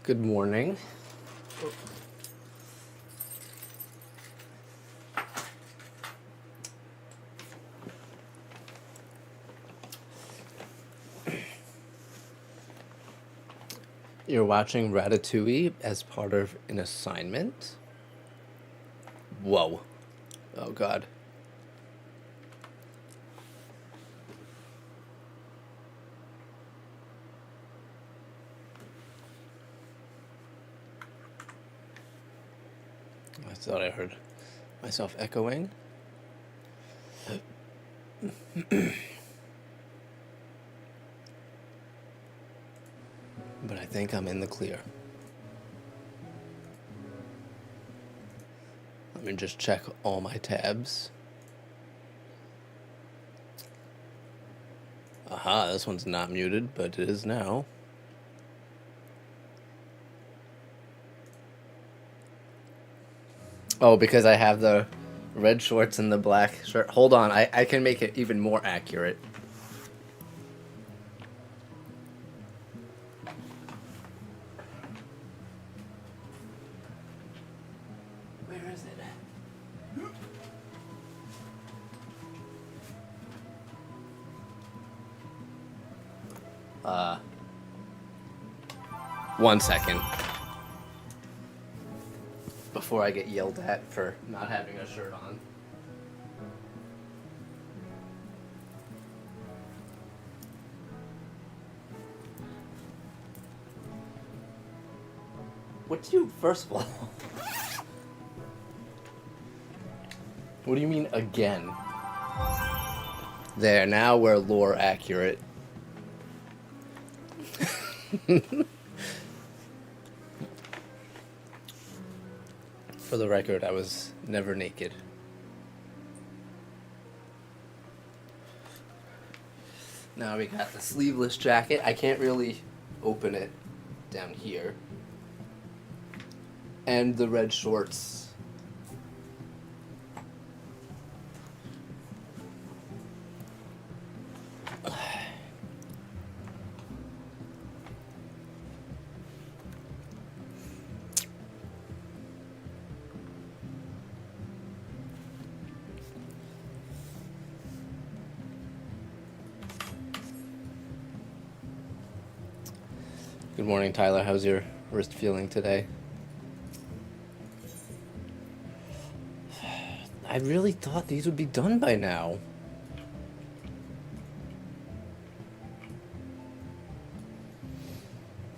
Good morning. You're watching Ratatouille as part of an assignment? Whoa. Oh, God. I thought I heard myself echoing. But I think I'm in the clear. Let me just check all my tabs. Aha, this one's not muted, but it is now. Oh, because I have the red shorts and the black shirt. Hold on, I can make it even more accurate. Where is it? One second. Before I get yelled at for not having a shirt on. What do you, first of all? What do you mean again? There, now we're lore accurate. For the record, I was never naked. Now we got the sleeveless jacket. I can't really open it down here. And the red shorts. Good morning, Tyler. How's your wrist feeling today? I really thought these would be done by now.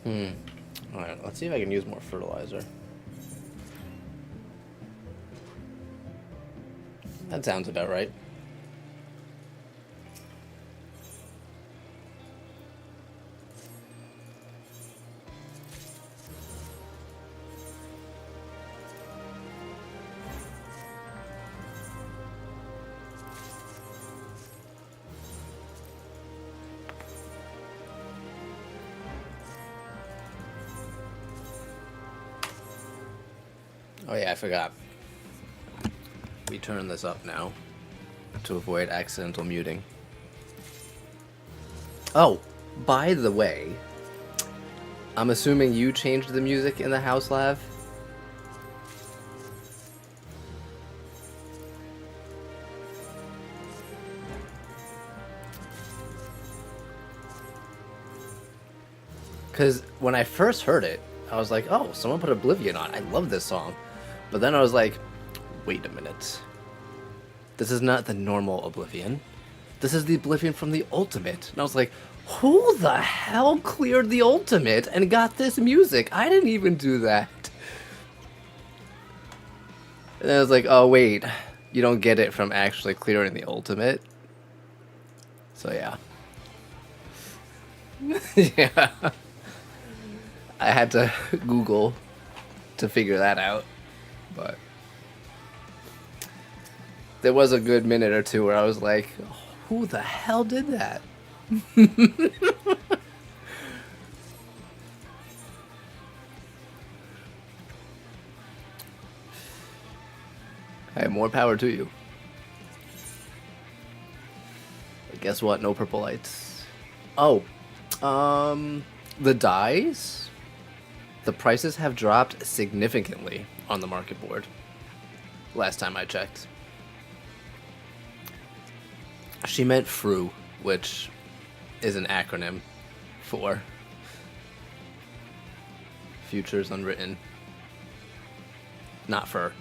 Alright, let's see if I can use more fertilizer. That sounds about right. Oh yeah, I forgot. We turn this up now to avoid accidental muting. Oh, by the way, I'm assuming you changed the music in the house, Lav? Because when I first heard it, I was like, oh, someone put Oblivion on. I love this song. But then I was like, wait a minute. This is not the normal Oblivion. This is the Oblivion from the Ultimate. And I was like, who the hell cleared the Ultimate and got this music? I didn't even do that. And I was like, oh, wait. You don't get it from actually clearing the Ultimate. So, yeah. Yeah. I had to Google to figure that out. But there was a good minute or two where I was like, who the hell did that? Hey, more power to you. But guess what? No purple lights. Oh, the dyes? The prices have dropped significantly on the market board. Last time I checked. She meant FRU, which is an acronym for Futures Unwritten. Not fur.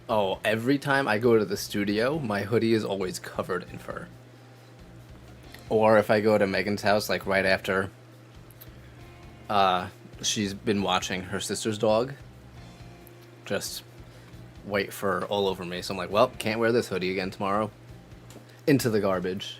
Oh, every time I go to the studio, my hoodie is always covered in fur. Or if I go to Megan's house, like right after she's been watching her sister's dog, just white fur all over me. So I'm like, well, can't wear this hoodie again tomorrow. Into the garbage.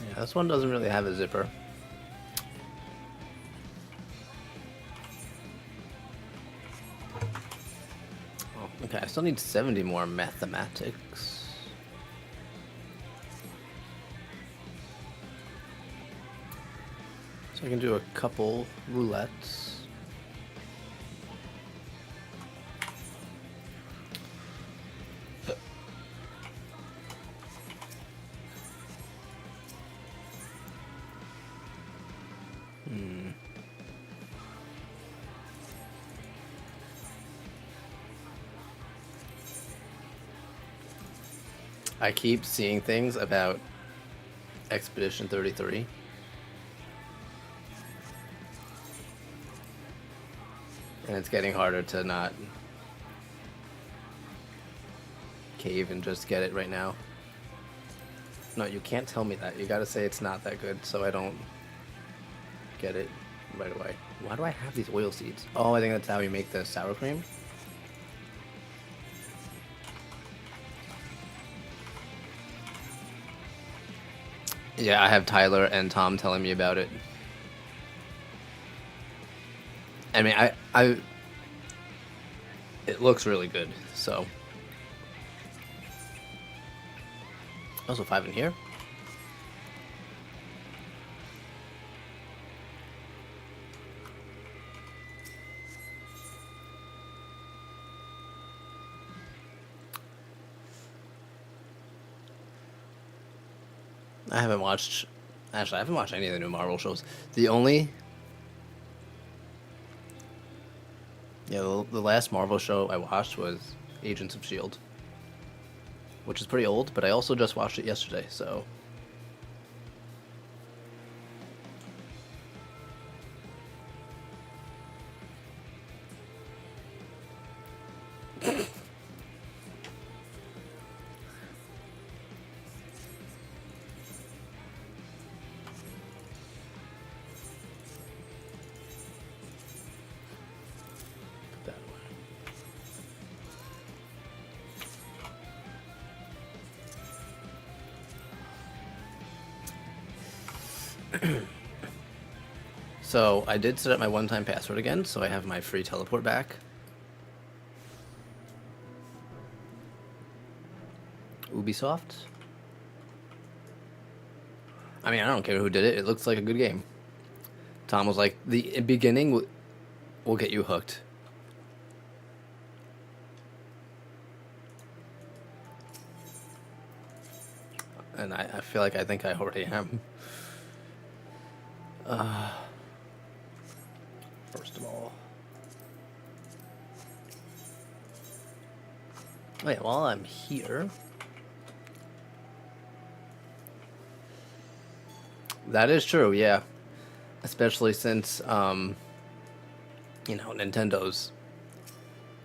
Yeah, this one doesn't really have a zipper. Oh, okay, I still need 70 more mathematics. So I can do a couple roulettes. I keep seeing things about Expedition 33. And it's getting harder to not cave and just get it right now. No, you can't tell me that. You gotta say it's not that good so I don't get it right away. Why do I have these oil seeds? Oh, I think that's how you make the sour cream. Yeah, I have Tyler and Tom telling me about it. I mean, it looks really good, so. Also 5 in here. I haven't watched any of the new Marvel shows. The only the last Marvel show I watched was Agents of S.H.I.E.L.D., which is pretty old, but I also just watched it yesterday, so. Put that away. So I did set up my one-time password again, so I have my free teleport back. Ubisoft. I mean, I don't care who did it. It looks like a good game. Tom was like, the beginning will get you hooked. And I feel like I think I already am. First of all. Wait, while I'm here. That is true, yeah. Especially since, Nintendo's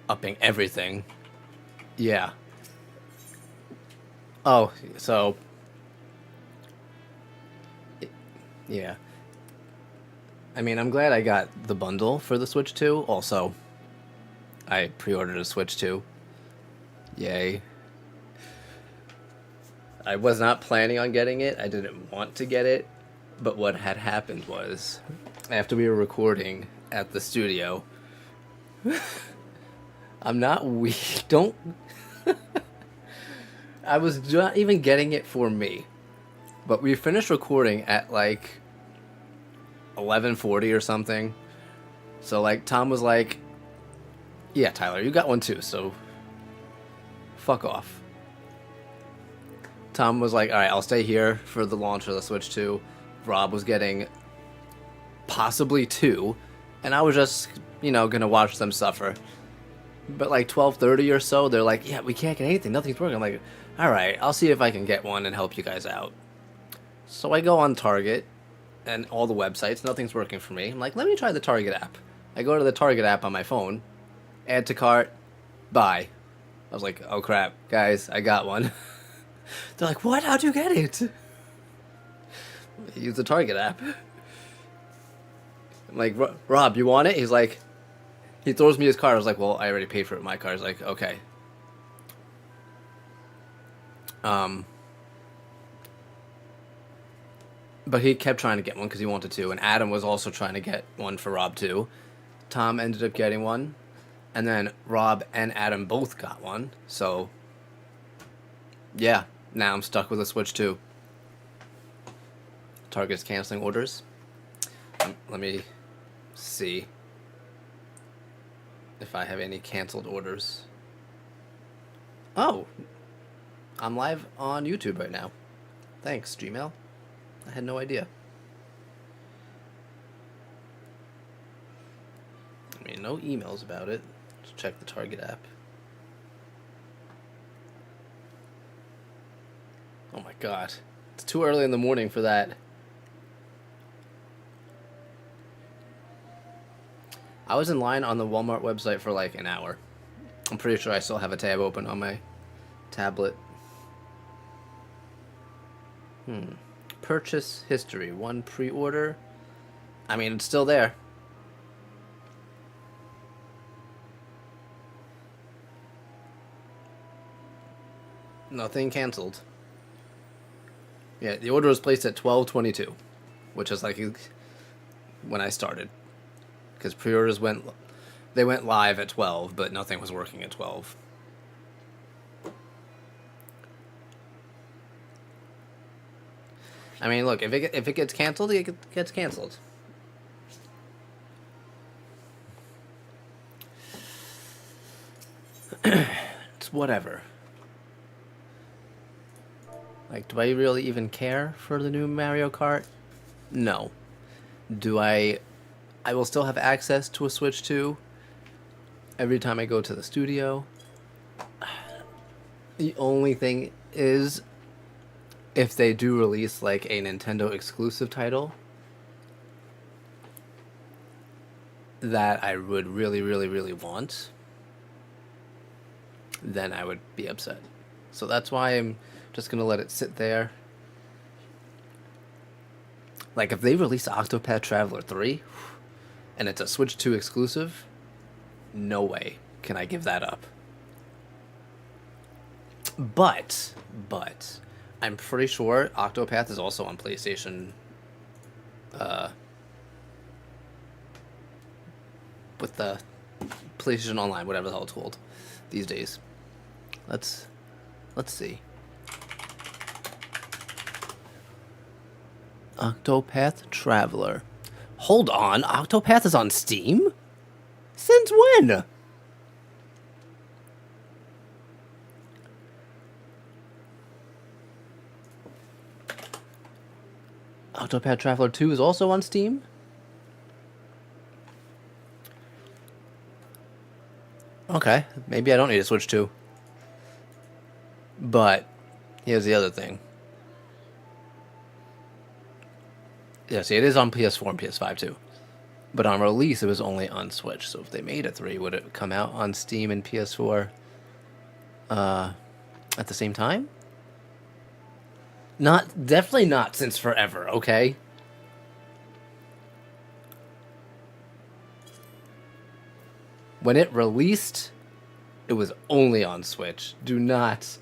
upping everything. Yeah. Oh, so. Yeah. I mean, I'm glad I got the bundle for the Switch 2. Also, I pre-ordered a Switch 2. Yay. I was not planning on getting it. I didn't want to get it. But what had happened was, after we were recording at the studio, I'm not weak. Don't. I was not even getting it for me. But we finished recording at like 11:40 or something. So like Tom was like, "Yeah, Tyler, you got one too, so fuck off." Tom was like, "All right, I'll stay here for the launch of the Switch 2." Rob was getting possibly 2, and I was just, gonna watch them suffer. But like 12:30 or so, they're like, "Yeah, we can't get anything. Nothing's working." I'm like, "All right, I'll see if I can get one and help you guys out." So I go on Target and all the websites. Nothing's working for me. I'm like, "Let me try the Target app." I go to the Target app on my phone, add to cart, buy. I was like, "Oh crap, guys, I got one." They're like, "What? How'd you get it?" Use the Target app. I'm like, "Rob, you want it?" He's like, he throws me his card. I was like, "Well, I already paid for it. My card." He's like, "Okay." But he kept trying to get one because he wanted to, and Adam was also trying to get one for Rob too. Tom ended up getting one, and then Rob and Adam both got one. So, yeah, now I'm stuck with a Switch 2. Target's canceling orders. Let me see if I have any canceled orders. Oh, I'm live on YouTube right now. Thanks, Gmail. I had no idea. I mean, no emails about it. Let's check the Target app. Oh my god. It's too early in the morning for that. I was in line on the Walmart website for like an hour. I'm pretty sure I still have a tab open on my tablet. Purchase history. 1 pre-order. I mean, it's still there. Nothing canceled. Yeah, the order was placed at 12:22, which is like when I started. Because pre-orders went live at 12, but nothing was working at 12. I mean, look, if it gets canceled, it gets canceled. It's whatever. Like, do I really even care for the new Mario Kart? No. Do I will still have access to a Switch 2 every time I go to the studio. The only thing is, if they do release like a Nintendo exclusive title that I would really, really, really want, then I would be upset. So that's why I'm just gonna let it sit there. Like, if they release Octopath Traveler 3 and it's a Switch 2 exclusive, no way can I give that up. But I'm pretty sure Octopath is also on PlayStation with the PlayStation Online, whatever the hell it's called these days. Let's see. Octopath Traveler. Hold on, Octopath is on Steam? Since when? Octopath Traveler 2 is also on Steam? Okay, maybe I don't need a Switch 2. But here's the other thing. Yeah, see, it is on PS4 and PS5 too. But on release, it was only on Switch. So if they made a 3, would it come out on Steam and PS4 at the same time? Definitely not since forever, okay? When it released, it was only on Switch. Do not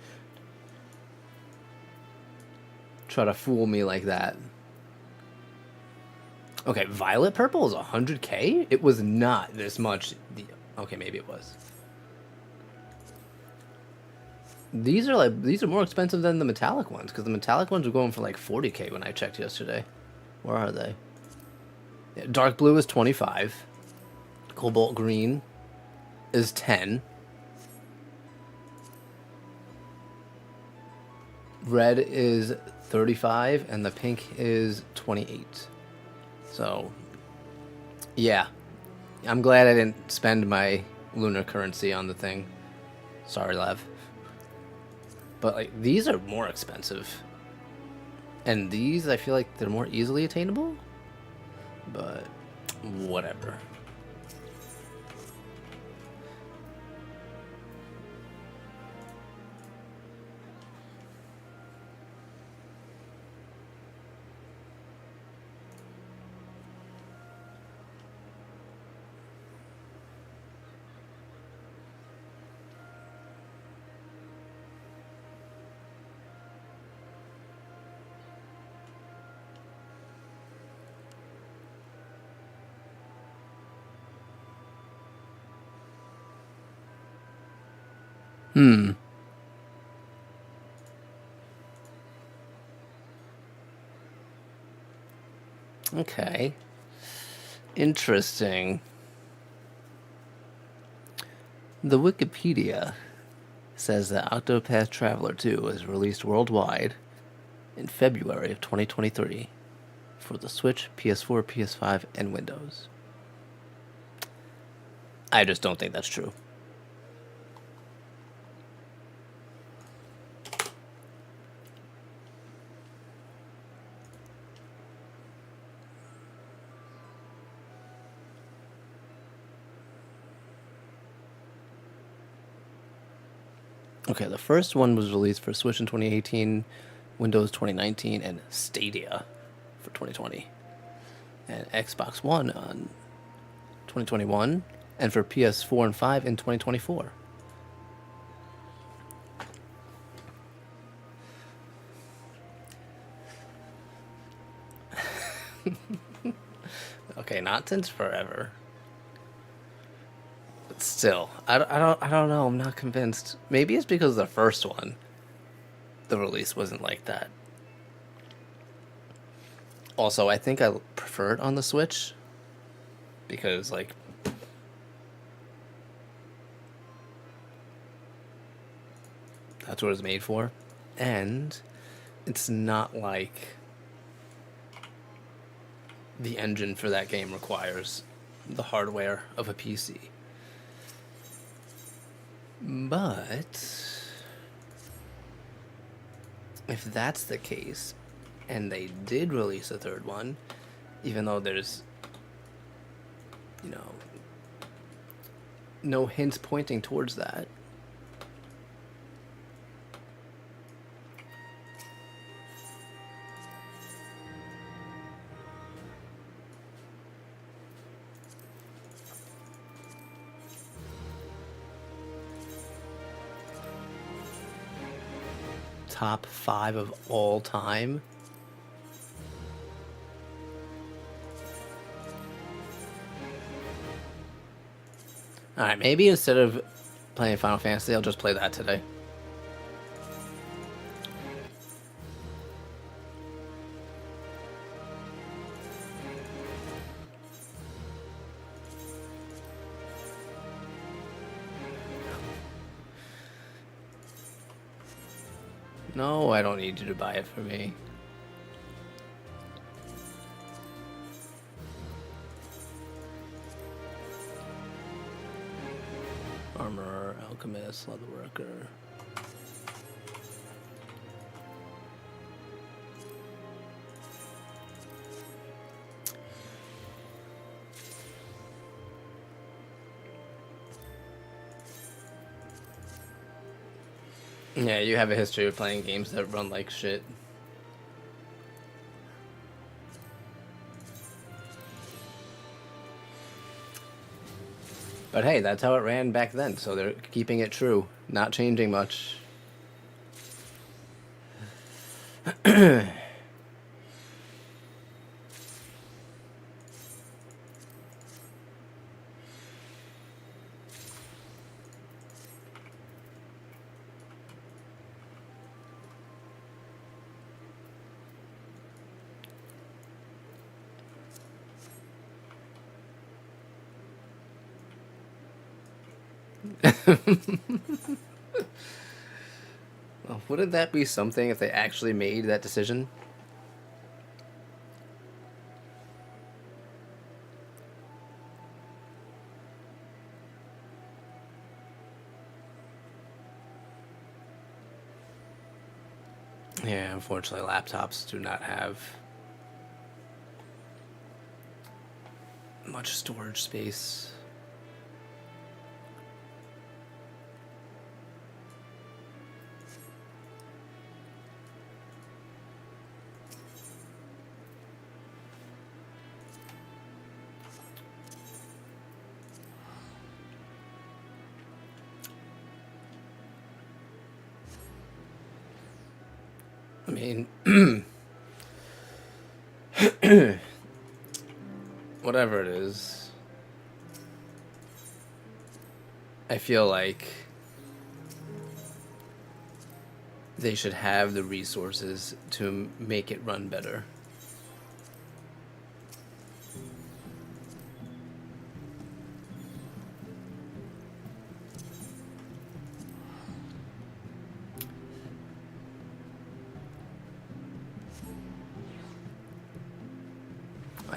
try to fool me like that. Okay, Violet Purple is 100K? It was not this much. Okay, maybe it was. These are more expensive than the metallic ones, because the metallic ones were going for like 40K when I checked yesterday. Where are they? Yeah, dark blue is 25. Cobalt green is 10. Red is 35 and the pink is 28. So, yeah. I'm glad I didn't spend my lunar currency on the thing. Sorry, Lev. But like these are more expensive. And these I feel like they're more easily attainable. But whatever. Okay. Interesting. The Wikipedia says that Octopath Traveler 2 was released worldwide in February of 2023 for the Switch, PS4, PS5, and Windows. I just don't think that's true. Okay, the first one was released for Switch in 2018, Windows 2019, and Stadia for 2020. And Xbox One on 2021, and for PS4 and 5 in 2024. Okay, not since forever. But still, I don't know. I'm not convinced. Maybe it's because the first one, the release wasn't like that. Also, I think I prefer it on the Switch because, like, that's what it's made for. And it's not like the engine for that game requires the hardware of a PC. But if that's the case, and they did release a third one, even though there's, no hints pointing towards that. Top 5 of all time. Alright, maybe instead of playing Final Fantasy, I'll just play that today. No, I don't need you to buy it for me. Armorer, Alchemist, Leatherworker. Yeah, you have a history of playing games that run like shit. But hey, that's how it ran back then, so they're keeping it true, not changing much. Well, wouldn't that be something if they actually made that decision? Yeah, unfortunately, laptops do not have much storage space. I mean, whatever it is, I feel like they should have the resources to make it run better.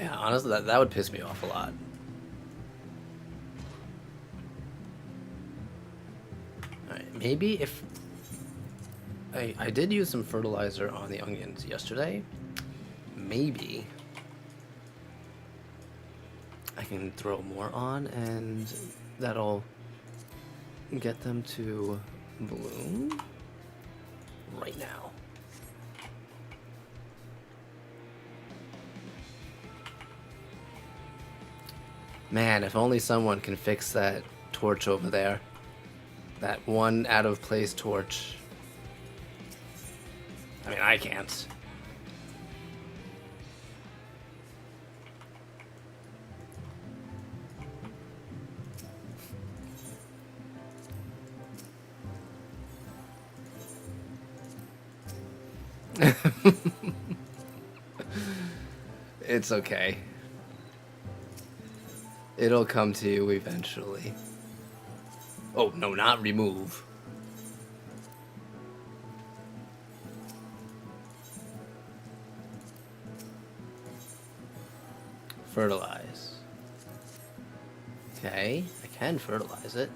Yeah, honestly, that would piss me off a lot. Alright, maybe if... I did use some fertilizer on the onions yesterday. Maybe I can throw more on and that'll get them to bloom right now. Man, if only someone can fix that torch over there. That one out of place torch. I mean, I can't. It's okay. It'll come to you eventually. Oh, no, not remove. Fertilize. Okay, I can fertilize it.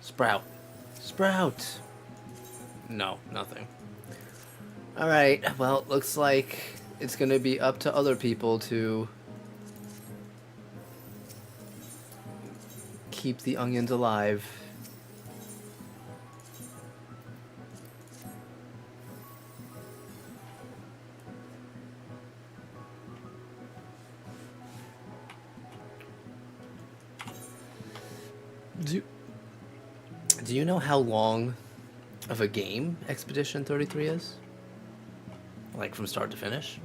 Sprout. Sprout! No, nothing. Alright, well, looks like it's gonna be up to other people to keep the onions alive. Do you know how long of a game Expedition 33 is? Like from start to finish?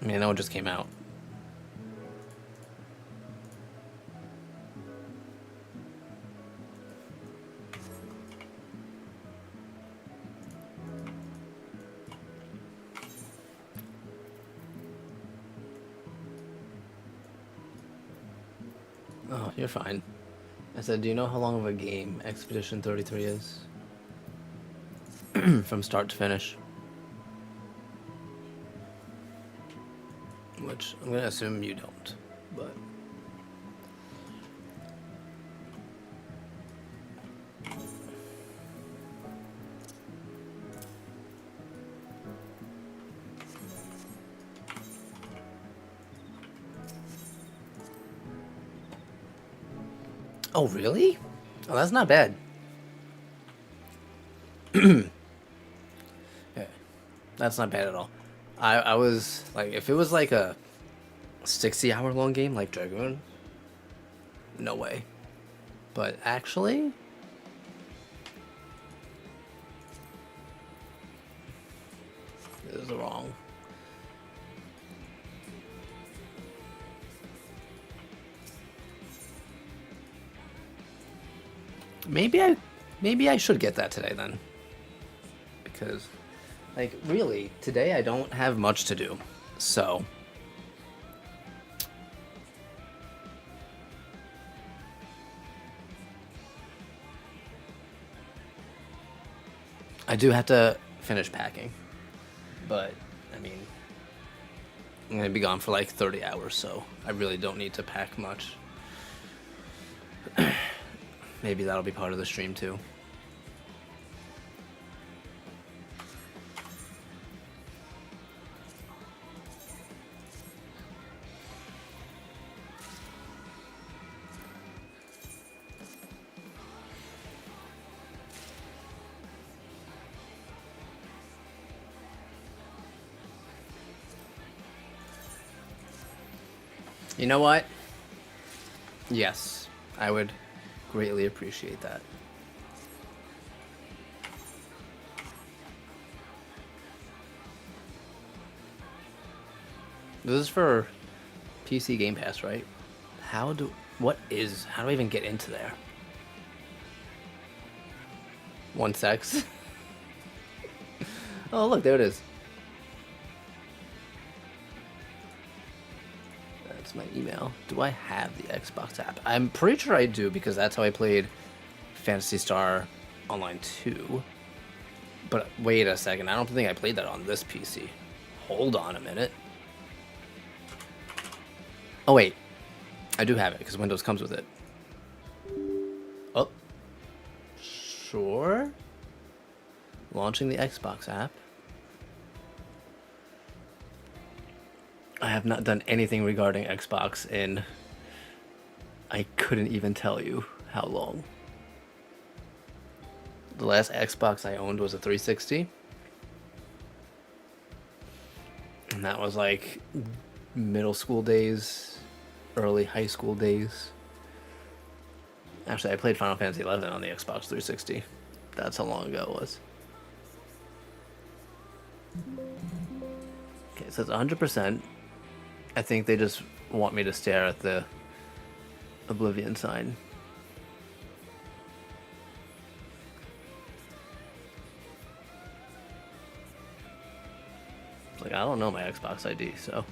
I mean, I know it just came out. Oh, you're fine. I said, do you know how long of a game Expedition 33 is? From start to finish. Which I'm gonna assume you don't, but... Oh, really? Oh, that's not bad. Yeah, that's not bad at all. I was, like, if it was like a 60-hour long game like Dragoon, no way. But actually... This is wrong. Maybe I should get that today then. Because, like, really, today I don't have much to do. So... I do have to finish packing, but I mean, I'm gonna be gone for like 30 hours, so I really don't need to pack much. Maybe that'll be part of the stream too. You know what? Yes, I would greatly appreciate that. This is for PC Game Pass, right? How do I even get into there? 1 sec. Oh, look, there it is. That's my email. Do I have the Xbox app? I'm pretty sure I do, because that's how I played Phantasy Star Online 2. But wait a second, I don't think I played that on this PC. Hold on a minute. Oh wait, I do have it, because Windows comes with it. Oh. Sure. Launching the Xbox app. I have not done anything regarding Xbox in... I couldn't even tell you how long. The last Xbox I owned was a 360. And that was like middle school days, early high school days. Actually, I played Final Fantasy XI on the Xbox 360. That's how long ago it was. Okay, so it's 100%. I think they just want me to stare at the Oblivion sign. It's like, I don't know my Xbox ID, so...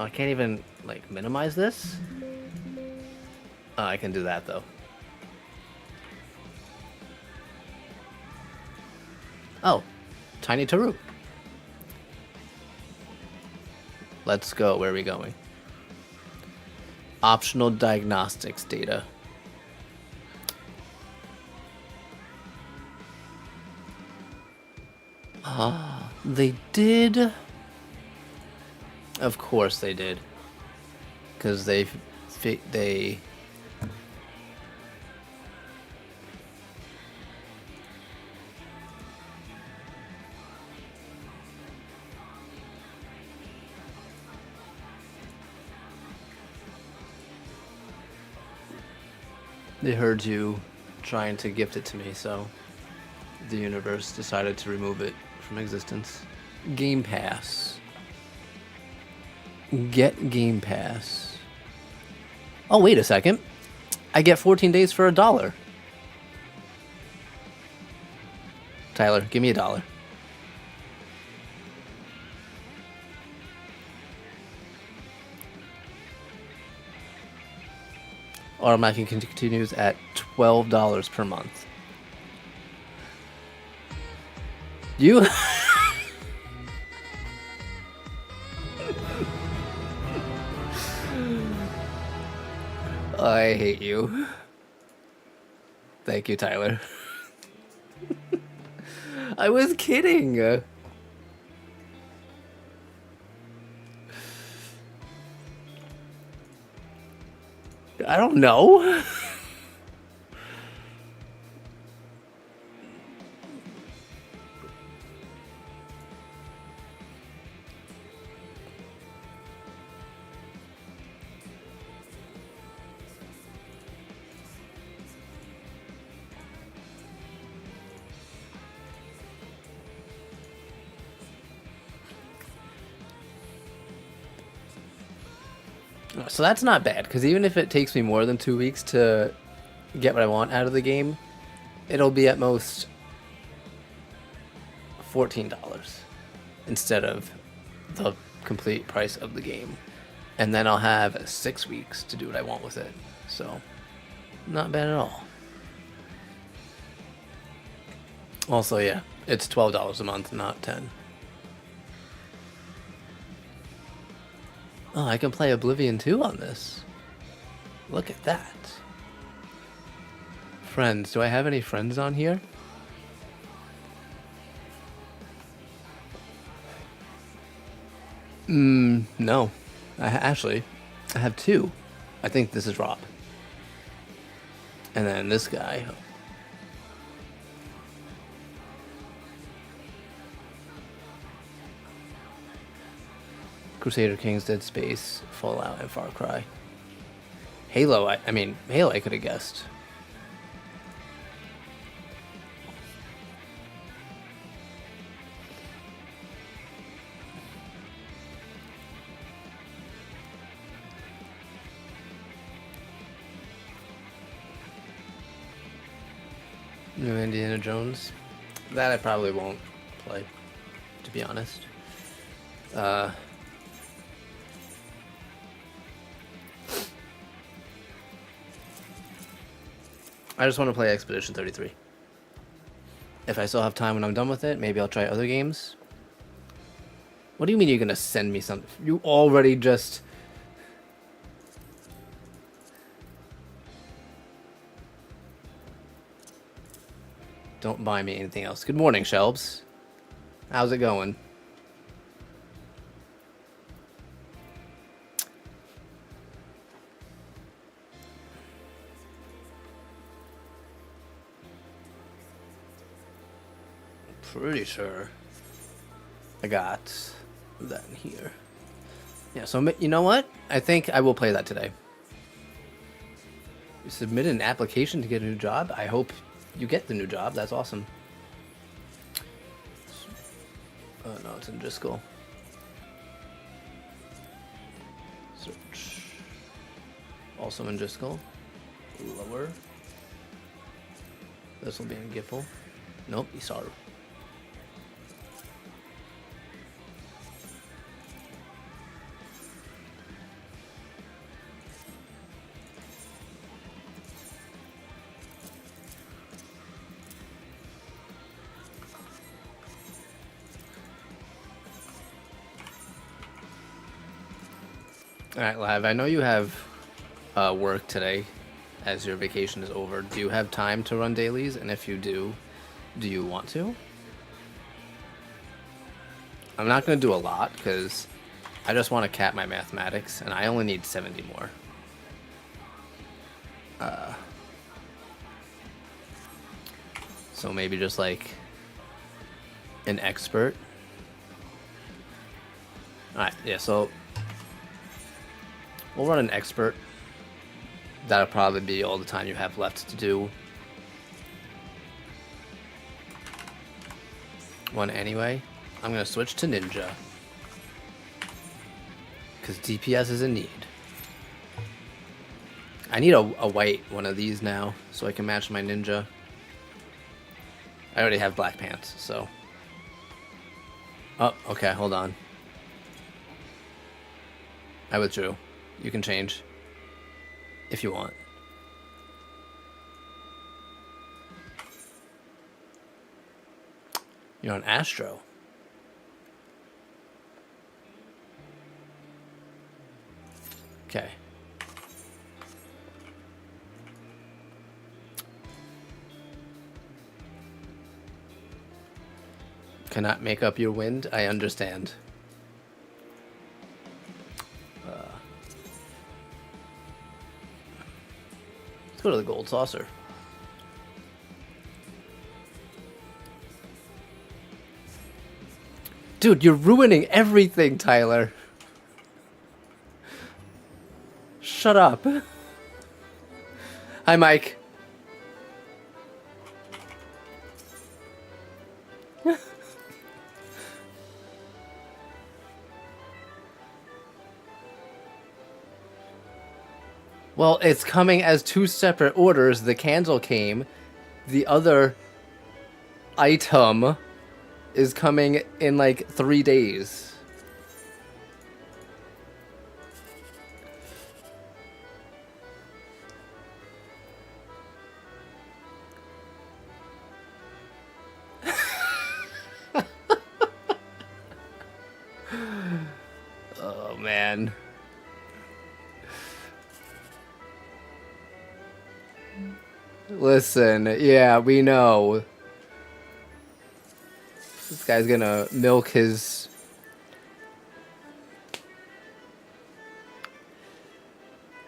I can't even, like, minimize this? Oh, I can do that, though. Oh, Tiny Taru. Let's go. Where are we going? Optional diagnostics data. Ah, they did. Of course they did. Because they heard you trying to gift it to me, so the universe decided to remove it from existence. Game Pass. Get Game Pass. Oh, wait a second. I get 14 days for $1. Tyler, give me $1. Automatic continues at $12 per month. You... I hate you. Thank you, Tyler. I was kidding. I don't know. So that's not bad, because even if it takes me more than 2 weeks to get what I want out of the game, it'll be at most $14 instead of the complete price of the game. And then I'll have 6 weeks to do what I want with it. So, not bad at all. Also, yeah, it's $12 a month, not 10. Oh, I can play Oblivion 2 on this. Look at that. Friends. Do I have any friends on here? No. Actually, I have two. I think this is Rob. And then this guy. Crusader Kings, Dead Space, Fallout, and Far Cry. Halo, I mean, Halo I could have guessed. New Indiana Jones. That I probably won't play, to be honest. I just want to play Expedition 33. If I still have time when I'm done with it, maybe I'll try other games. What do you mean you're gonna send me something? You already just... Don't buy me anything else. Good morning, Shelbs. How's it going? Pretty sure I got that in here. Yeah, so you know what? I think I will play that today. You submitted an application to get a new job? I hope you get the new job. That's awesome. Oh no, it's in Driscoll. Search. Also in Driscoll. Lower. This will be in Gipple. Nope, Isaru. Alright, Live, I know you have work today as your vacation is over. Do you have time to run dailies? And if you do you want to? I'm not going to do a lot because I just want to cap my mathematics and I only need 70 more. So maybe just like an expert. Alright, yeah, so we'll run an expert. That'll probably be all the time you have left to do one anyway. I'm going to switch to Ninja. Because DPS is in need. I need a white one of these now so I can match my Ninja. I already have black pants, so... Oh, okay, hold on. I withdrew. You can change. If you want. You're on Astro. Okay. Cannot make up your wind? I understand. Let's go to the Gold Saucer. Dude, you're ruining everything, Tyler. Shut up. Hi, Mike. Well, it's coming as two separate orders. The candle came. The other item is coming in like 3 days. man. Listen, yeah, we know. This guy's gonna milk his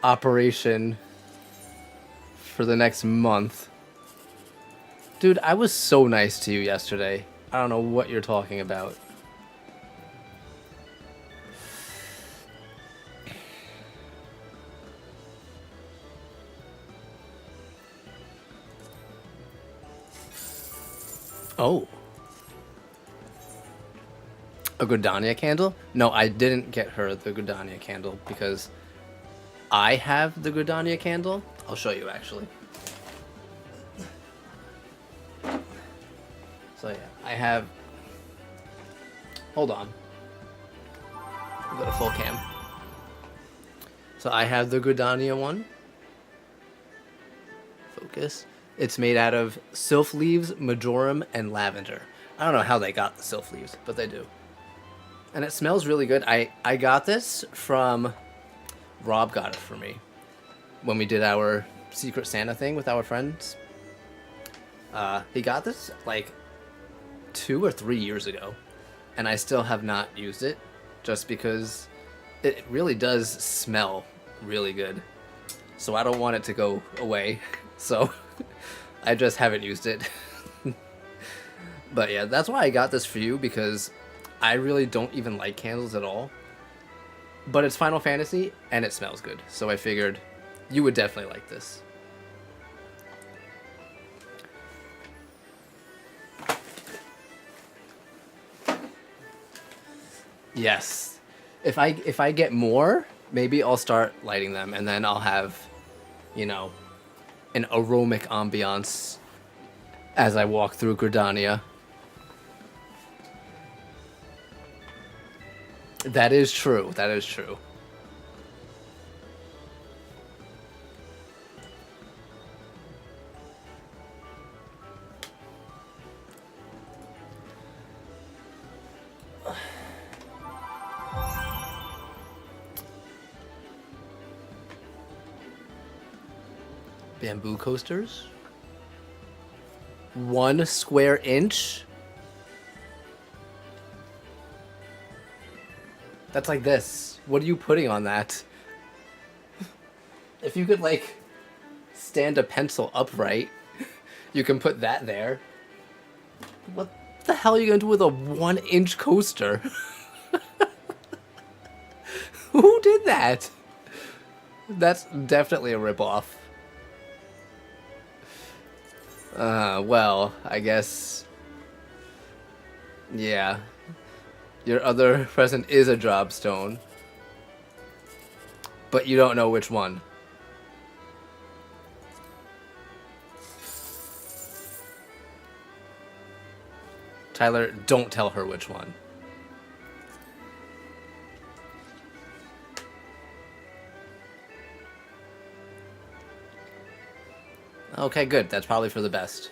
operation for the next month. Dude, I was so nice to you yesterday. I don't know what you're talking about. Oh. A Gridania candle? No, I didn't get her the Gridania candle because I have the Gridania candle. I'll show you actually. So yeah, I have... Hold on. I'll go to full cam. So I have the Gridania one. Focus. It's made out of sylph leaves, majoram, and lavender. I don't know how they got the sylph leaves, but they do. And it smells really good. I got this from... Rob got it for me when we did our Secret Santa thing with our friends. He got this like 2 or 3 years ago, and I still have not used it just because it really does smell really good. So I don't want it to go away. So I just haven't used it. But yeah, that's why I got this for you, because I really don't even like candles at all. But it's Final Fantasy, and it smells good. So I figured you would definitely like this. Yes. If I get more, maybe I'll start lighting them, and then I'll have, you know, an aromatic ambiance as I walk through Gridania. That is true. That is true. Bamboo coasters. 1 square inch. That's like this. What are you putting on that? If you could, like, stand a pencil upright, you can put that there. What the hell are you gonna do with a 1-inch coaster? Who did that? That's definitely a ripoff. Well, I guess... Yeah. Your other present is a drop stone. But you don't know which one. Tyler, don't tell her which one. Okay, good. That's probably for the best.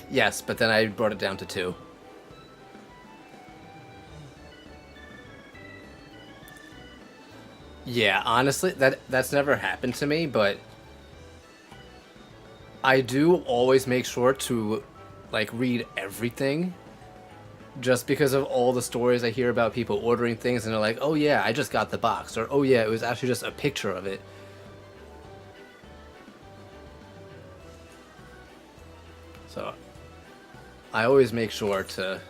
Yes, but then I brought it down to 2. Yeah, honestly, that's never happened to me, but I do always make sure to, like, read everything, just because of all the stories I hear about people ordering things and they're like, oh yeah, I just got the box, or oh yeah, it was actually just a picture of it. So I always make sure to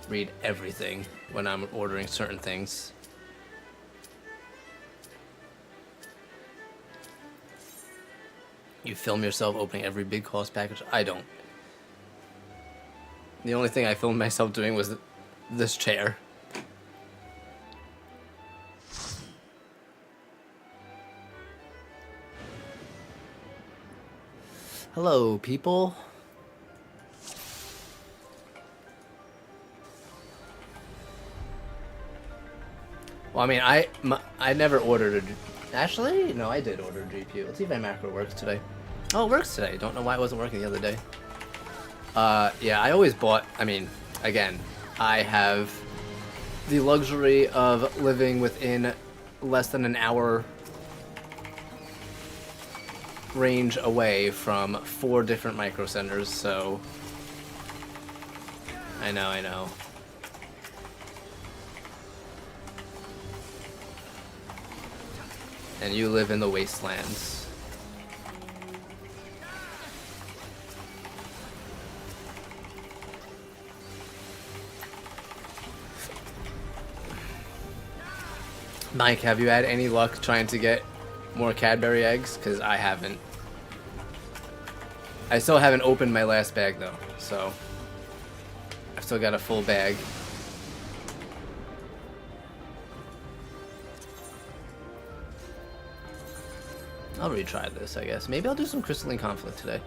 read everything when I'm ordering certain things. You film yourself opening every big cost package? I don't. The only thing I filmed myself doing was this chair. Hello, people. Well, I mean, I never ordered a... Actually, no, I did order a GPU. Let's see if my macro works today. Oh, it works today. Don't know why it wasn't working the other day. Yeah, I always bought... I mean, again, I have the luxury of living within less than an hour range away from 4 different micro centers, so... I know. And you live in the wastelands. Mike, have you had any luck trying to get more Cadbury eggs? Because I haven't. I still haven't opened my last bag though, so I've still got a full bag. I'll retry this, I guess. Maybe I'll do some Crystalline Conflict today.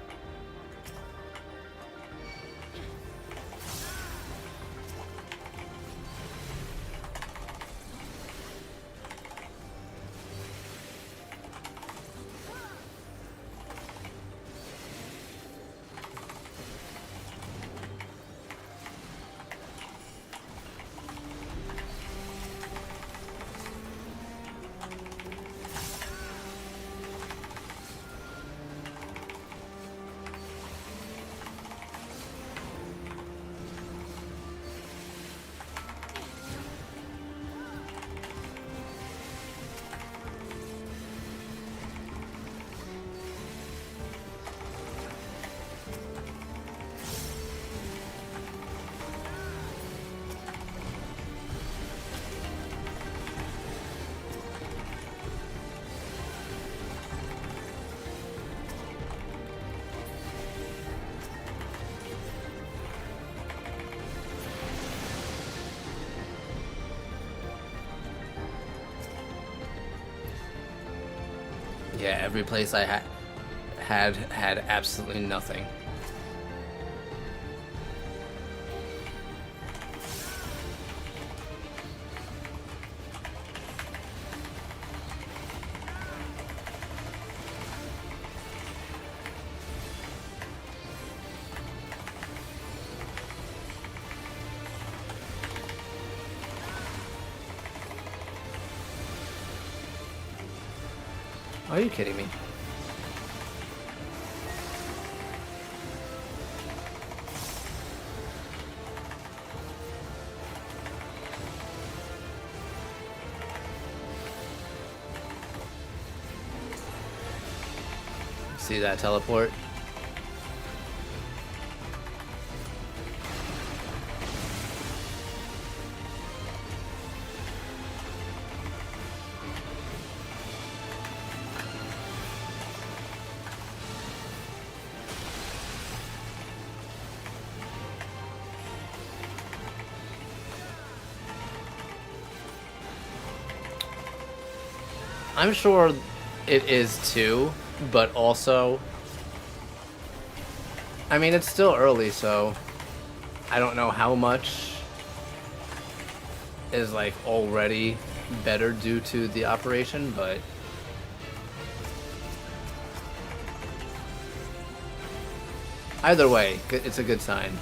Yeah, every place I had absolutely nothing. Are you kidding me? See that teleport? I'm sure it is too, but also, I mean, it's still early, so I don't know how much is like already better due to the operation, but either way, it's a good sign.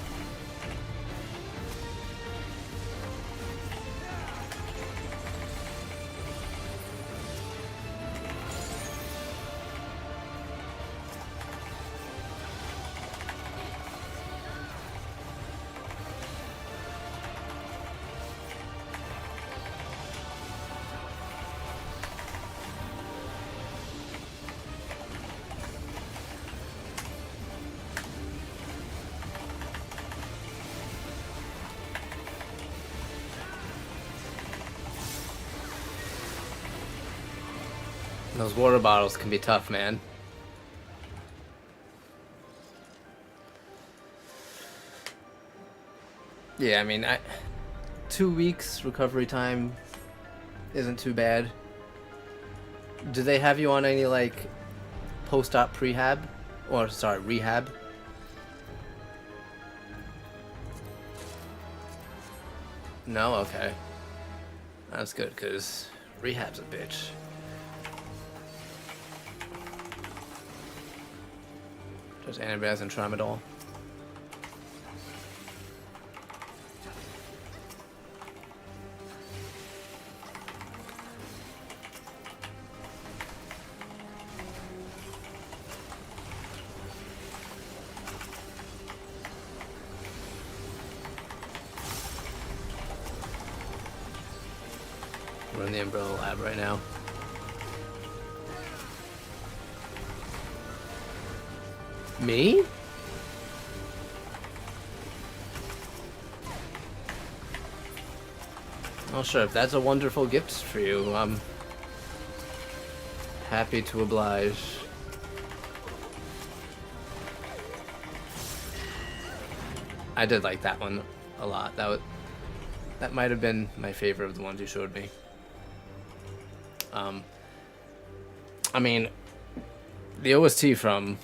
Those water bottles can be tough, man. Yeah, I mean, 2 weeks recovery time isn't too bad. Do they have you on any, like, post-op prehab? Or, sorry, rehab? No? Okay. That's good, because Rehab's a bitch. Just Anabaz and Tramadol. We're in the Umbrella Lab right now. Me? Well, sure, if that's a wonderful gift for you, I'm happy to oblige. I did like that one a lot. That might have been my favorite of the ones you showed me. I mean, the OST from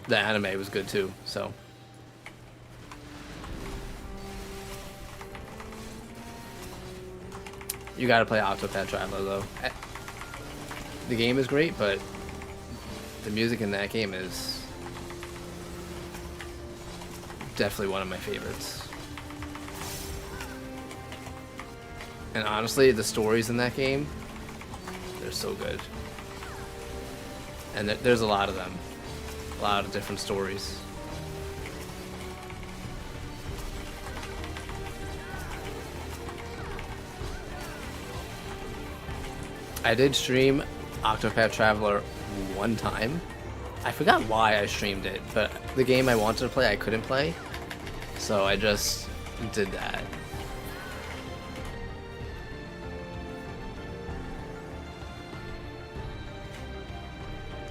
the anime was good too, so. You gotta play Octopath Traveler though. The game is great, but the music in that game is definitely one of my favorites. And honestly, the stories in that game, they're so good. And there's a lot of them. A lot of different stories. I did stream Octopath Traveler one time. I forgot why I streamed it, but the game I wanted to play, I couldn't play. So I just did that.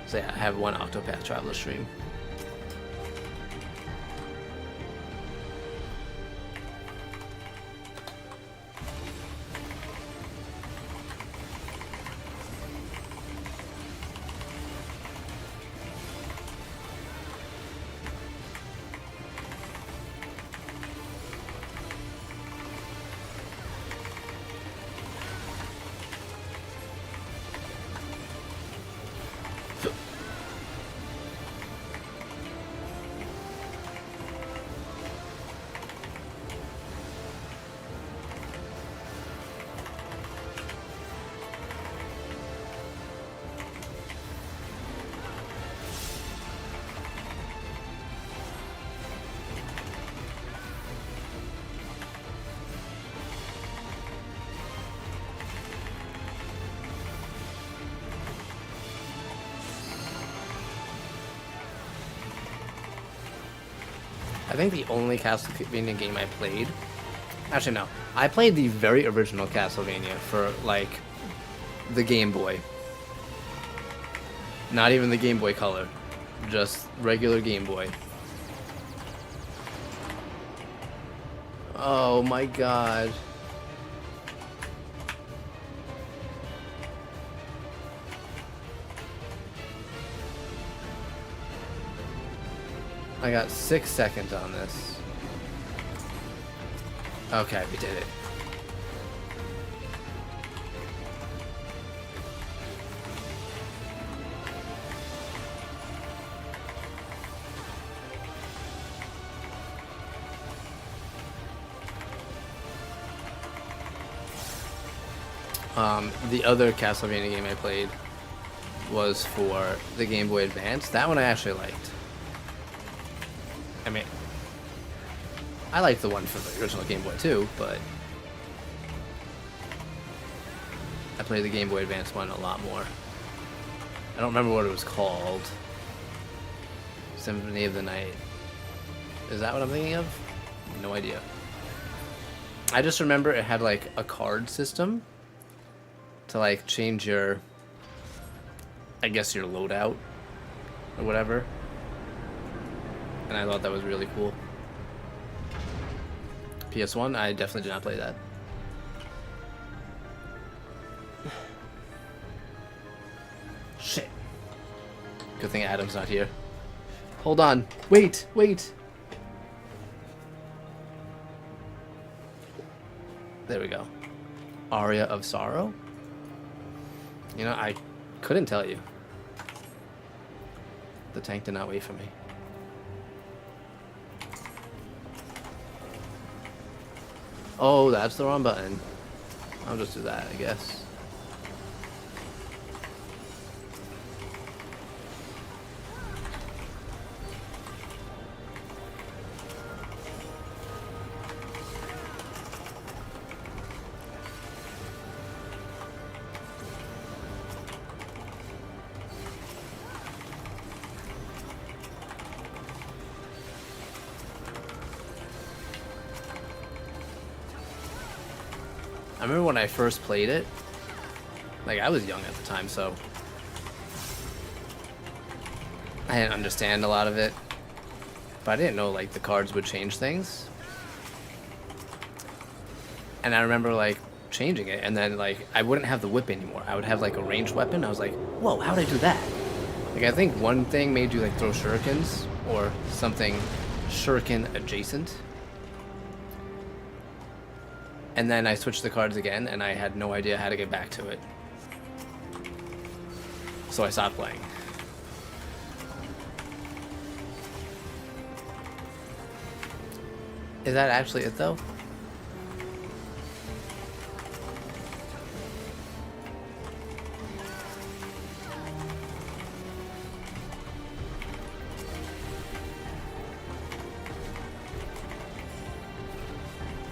So yeah, I have one Octopath Traveler stream. I think the only Castlevania game I played... Actually, no. I played the very original Castlevania for, like, the Game Boy. Not even the Game Boy Color. Just regular Game Boy. Oh my god. I got 6 seconds on this. Okay, we did it. The other Castlevania game I played was for the Game Boy Advance. That one I actually liked. I mean, I liked the one for the original Game Boy too, but I played the Game Boy Advance one a lot more. I don't remember what it was called. Symphony of the Night. Is that what I'm thinking of? No idea. I just remember it had like a card system to like change your, I guess, your loadout or whatever. And I thought that was really cool. PS1, I definitely did not play that. Shit. Good thing Adam's not here. Hold on. Wait, wait. There we go. Aria of Sorrow? You know, I couldn't tell you. The tank did not wait for me. Oh, that's the wrong button. I'll just do that, I guess. I remember when I first played it, like I was young at the time, so I didn't understand a lot of it, but I didn't know like the cards would change things. And I remember like changing it, and then like I wouldn't have the whip anymore. I would have like a ranged weapon. I was like, whoa, how'd I do that? Like I think one thing made you like throw shurikens or something shuriken adjacent. And then I switched the cards again, and I had no idea how to get back to it. So I stopped playing. Is that actually it, though?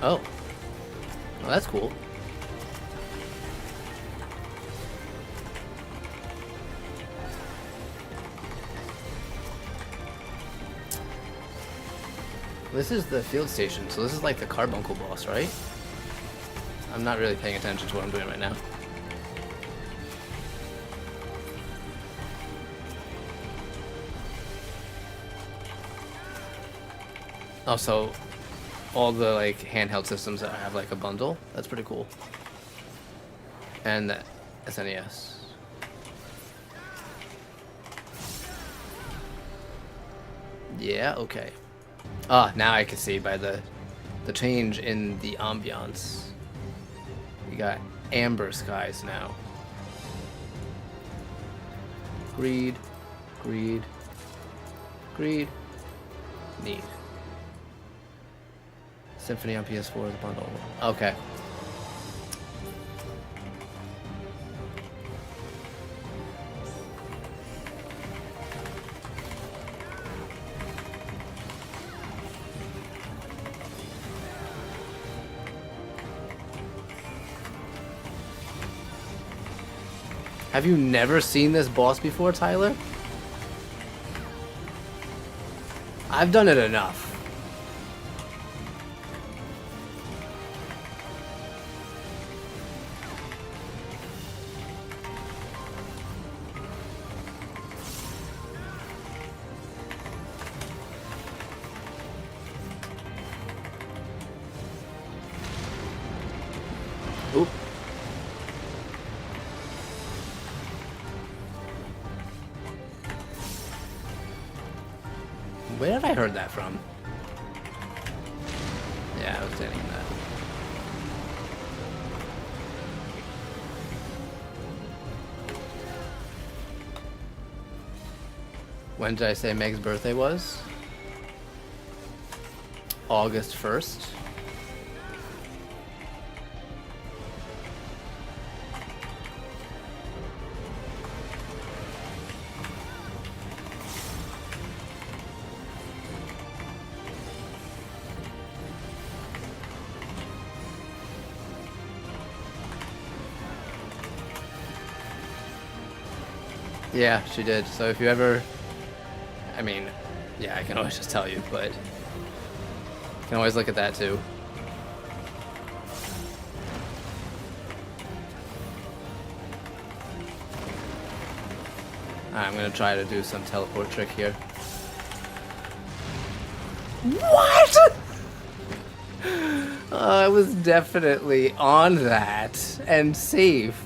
Oh. Well, that's cool. This is the field station, so this is like the carbuncle boss, right? I'm not really paying attention to what I'm doing right now. Also, all the like handheld systems that have like a bundle, that's pretty cool. And the SNES. Yeah, okay. Ah, now I can see by the change in the ambiance. We got amber skies now. Greed, greed, greed, need. Symphony on PS4 is a bundle. Okay. Have you never seen this boss before, Tyler? I've done it enough. Oop. Where have I heard that from? Yeah, I was getting that. When did I say Meg's birthday was? August 1st. Yeah, she did. So if you ever, I mean, yeah, I can always just tell you, but you can always look at that too. Alright, I'm gonna try to do some teleport trick here. What? I was definitely on that and safe.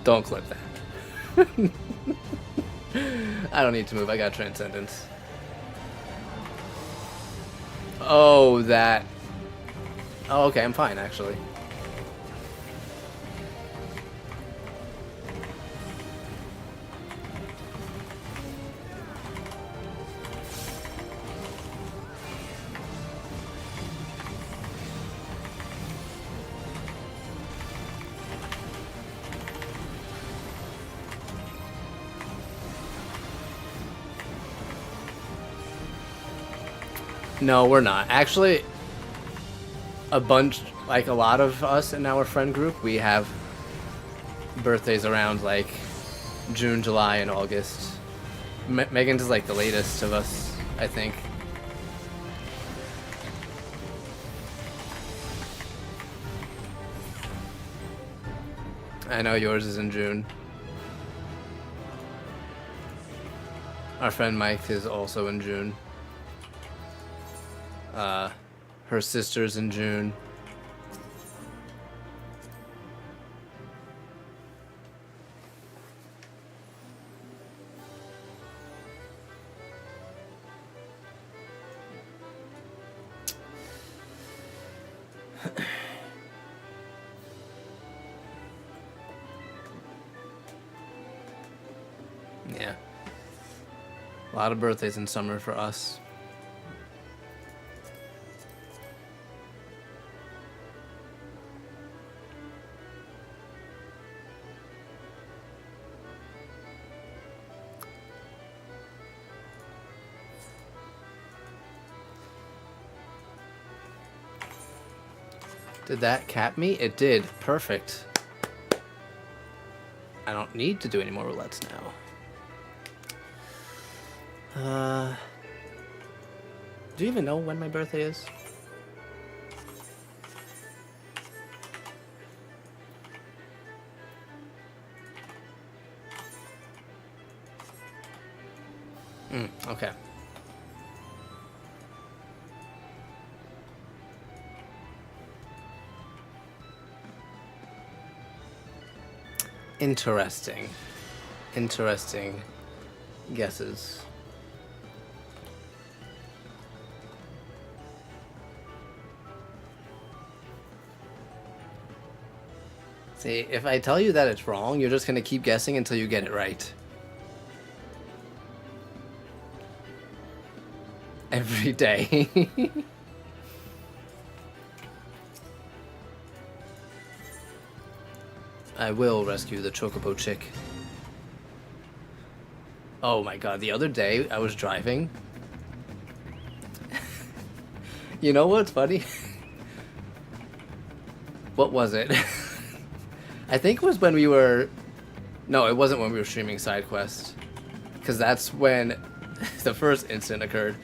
Don't clip that. I don't need to move. I got Transcendence. Oh, that Oh, okay, I'm fine, actually. No, we're not. Actually, a lot of us in our friend group, we have birthdays around, like, June, July, and August. Megan's is, like, the latest of us, I think. I know yours is in June. Our friend Mike is also in June. Her sister's in June. Yeah. A lot of birthdays in summer for us. Did that cap me? It did. Perfect. I don't need to do any more roulettes now. Do you even know when my birthday is? Okay. Interesting. Interesting guesses. See, if I tell you that it's wrong, you're just gonna keep guessing until you get it right. Every day. I will rescue the Chocobo chick. Oh my god, the other day I was driving. You know what's funny? What was it? I think it was when we were... No, it wasn't when we were streaming SideQuest. Because that's when the first incident occurred.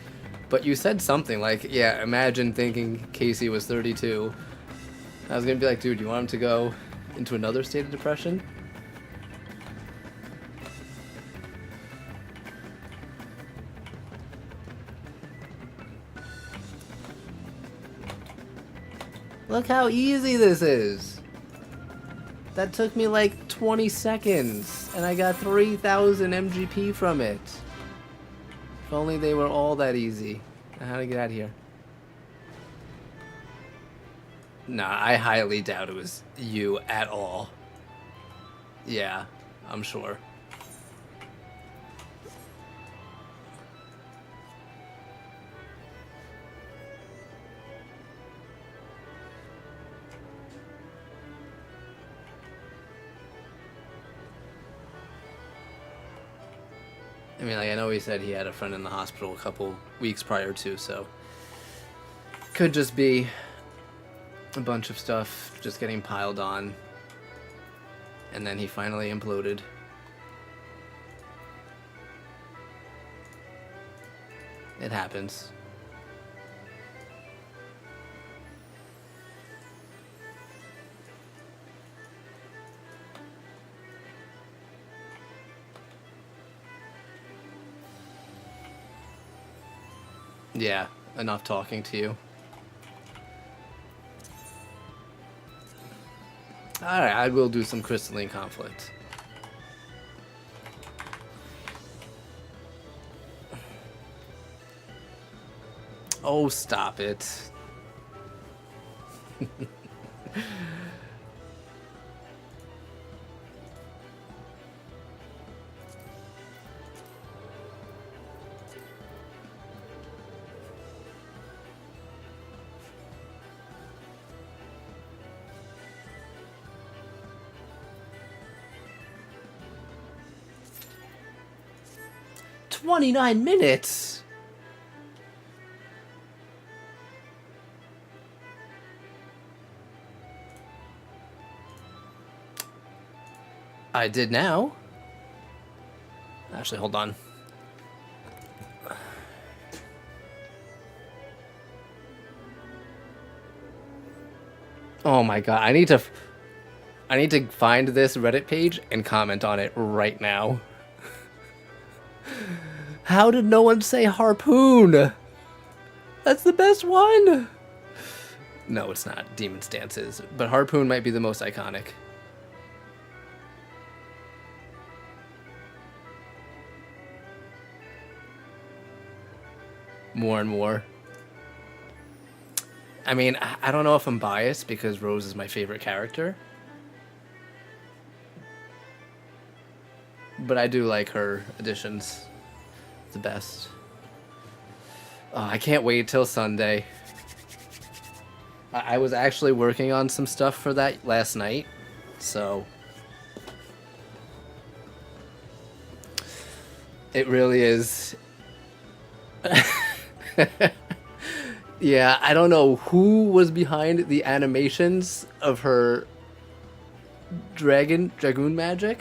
But you said something like, yeah, imagine thinking Casey was 32. I was going to be like, dude, you want him to go into another state of depression? Look how easy this is. That took me like 20 seconds, and I got 3,000 MGP from it. If only they were all that easy. Now, how to get out of here? Nah, I highly doubt it was you at all. Yeah, I'm sure. I mean, like, I know he said he had a friend in the hospital a couple weeks prior to, so... Could just be a bunch of stuff just getting piled on. And then he finally imploded. It happens. Yeah, enough talking to you. Alright, I will do some Crystalline Conflict. Oh, stop it. 29 minutes. I did now. Actually, hold on. Oh my god, I need to find this Reddit page and comment on it right now. How did no one say harpoon? That's the best one. No, it's not. Demon's Dance is, but harpoon might be the most iconic. More and more. I mean, I don't know if I'm biased because Rose is my favorite character. But I do like her additions the best. Oh, I can't wait till Sunday. I was actually working on some stuff for that last night, so it really is. Yeah, I don't know who was behind the animations of her dragoon magic,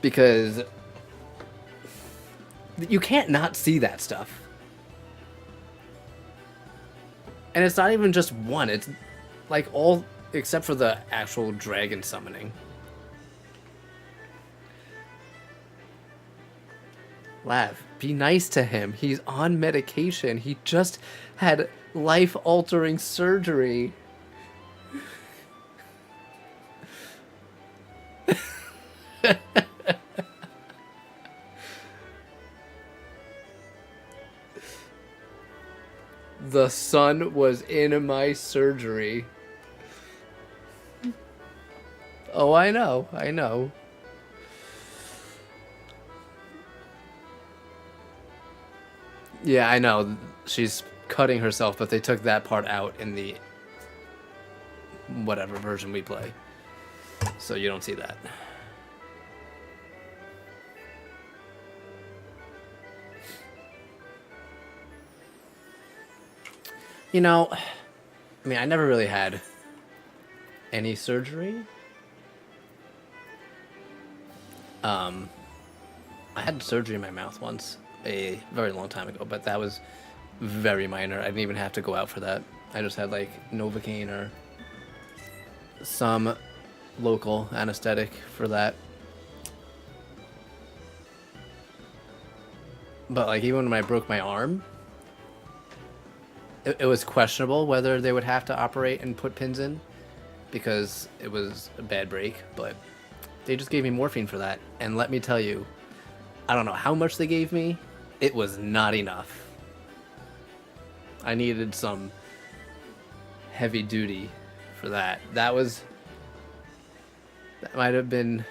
because you can't not see that stuff. And it's not even just one, it's like all except for the actual dragon summoning. Lav, be nice to him. He's on medication. He just had life-altering surgery. The sun was in my surgery. Oh, I know. I know. Yeah, I know. She's cutting herself, but they took that part out in the whatever version we play. So you don't see that. You know, I mean, I never really had any surgery. I had surgery in my mouth once, a very long time ago, but that was very minor. I didn't even have to go out for that. I just had like Novocaine or some local anesthetic for that. But like even when I broke my arm, it was questionable whether they would have to operate and put pins in because it was a bad break, but they just gave me morphine for that. And let me tell you, I don't know how much they gave me. It was not enough. I needed some heavy duty for that. That might have been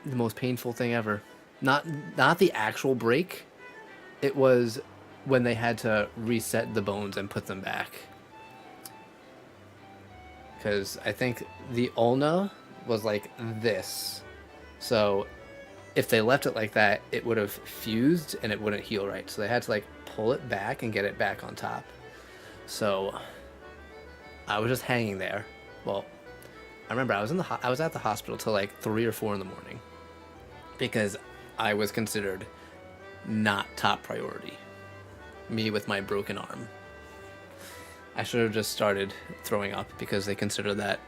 the most painful thing ever. Not the actual break. It was when they had to reset the bones and put them back. Because I think the ulna was like this. So if they left it like that, it would have fused and it wouldn't heal right. So they had to like pull it back and get it back on top. So I was just hanging there. Well, I remember I was at the hospital till like 3 or 4 in the morning because I was considered not top priority. Me with my broken arm. I should have just started throwing up because they consider that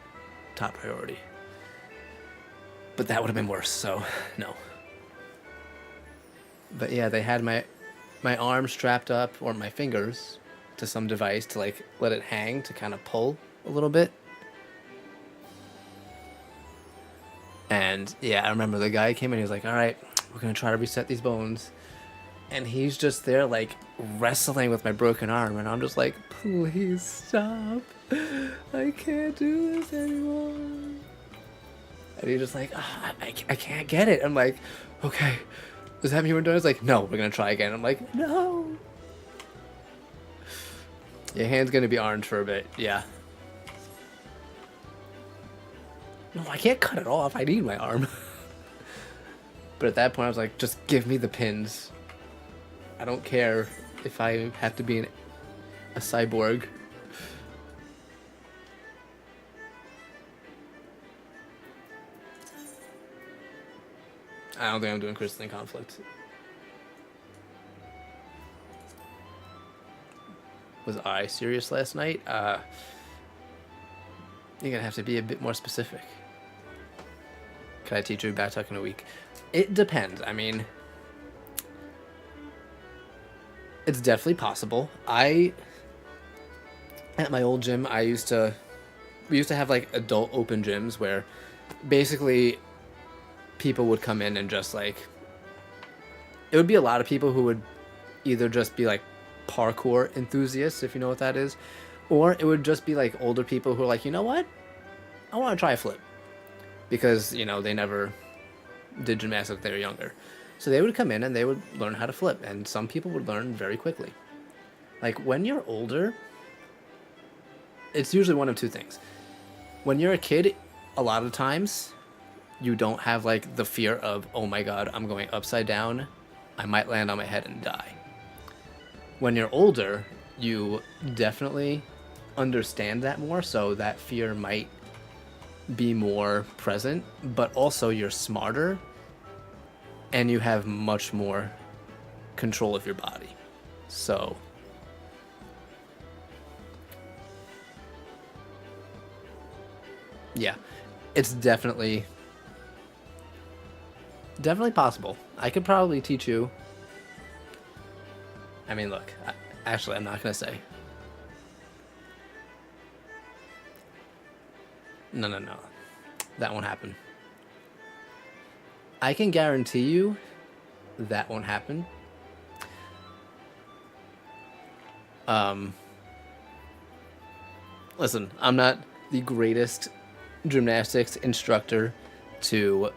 top priority. But that would have been worse, so no. But yeah, they had my arm strapped up, or my fingers, to some device to like let it hang to kind of pull a little bit. And yeah, I remember the guy came in, he was like, all right, we're going to try to reset these bones. and he's just there like wrestling with my broken arm, and I'm just like, please stop, I can't do this anymore. And he's just like, I can't get it. I'm like, okay, does that mean we're done? He's like, no, we're gonna try again. I'm like, no. Your hand's gonna be orange for a bit, yeah. No, I can't cut it off. I need my arm. But at that point, I was like, just give me the pins. I don't care if I have to be a cyborg. I don't think I'm doing Crystalline Conflict. Was I serious last night? You're gonna have to be a bit more specific. Can I teach you back tuck in a week? It depends. I mean, it's definitely possible. At my old gym, we used to have like adult open gyms where basically people would come in and just like, it would be a lot of people who would either just be like parkour enthusiasts, if you know what that is, or it would just be like older people who are like, you know what, I want to try a flip, because you know they never did gymnastics when they were younger. So they would come in and they would learn how to flip, and some people would learn very quickly. Like when you're older, it's usually one of two things. When you're a kid, a lot of times you don't have like the fear of, oh my god, I'm going upside down, I might land on my head and die. When you're older, you definitely understand that more, so that fear might be more present, but also you're smarter and you have much more control of your body. So yeah, it's definitely possible. I could probably teach you. I mean, look, actually, I'm not gonna say. No, that won't happen. I can guarantee you that won't happen. Listen, I'm not the greatest gymnastics instructor to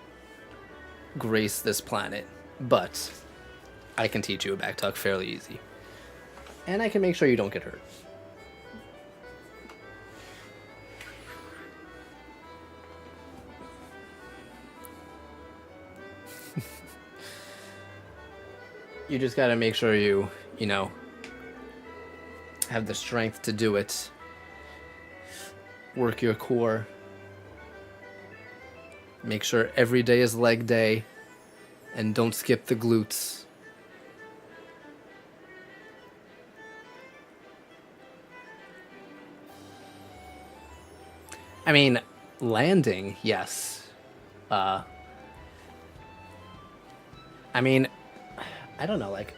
grace this planet, but I can teach you a back tuck fairly easy. And I can make sure you don't get hurt. You just gotta make sure you know, have the strength to do it. Work your core. Make sure every day is leg day. And don't skip the glutes. I mean, landing, yes. I mean, I don't know, like,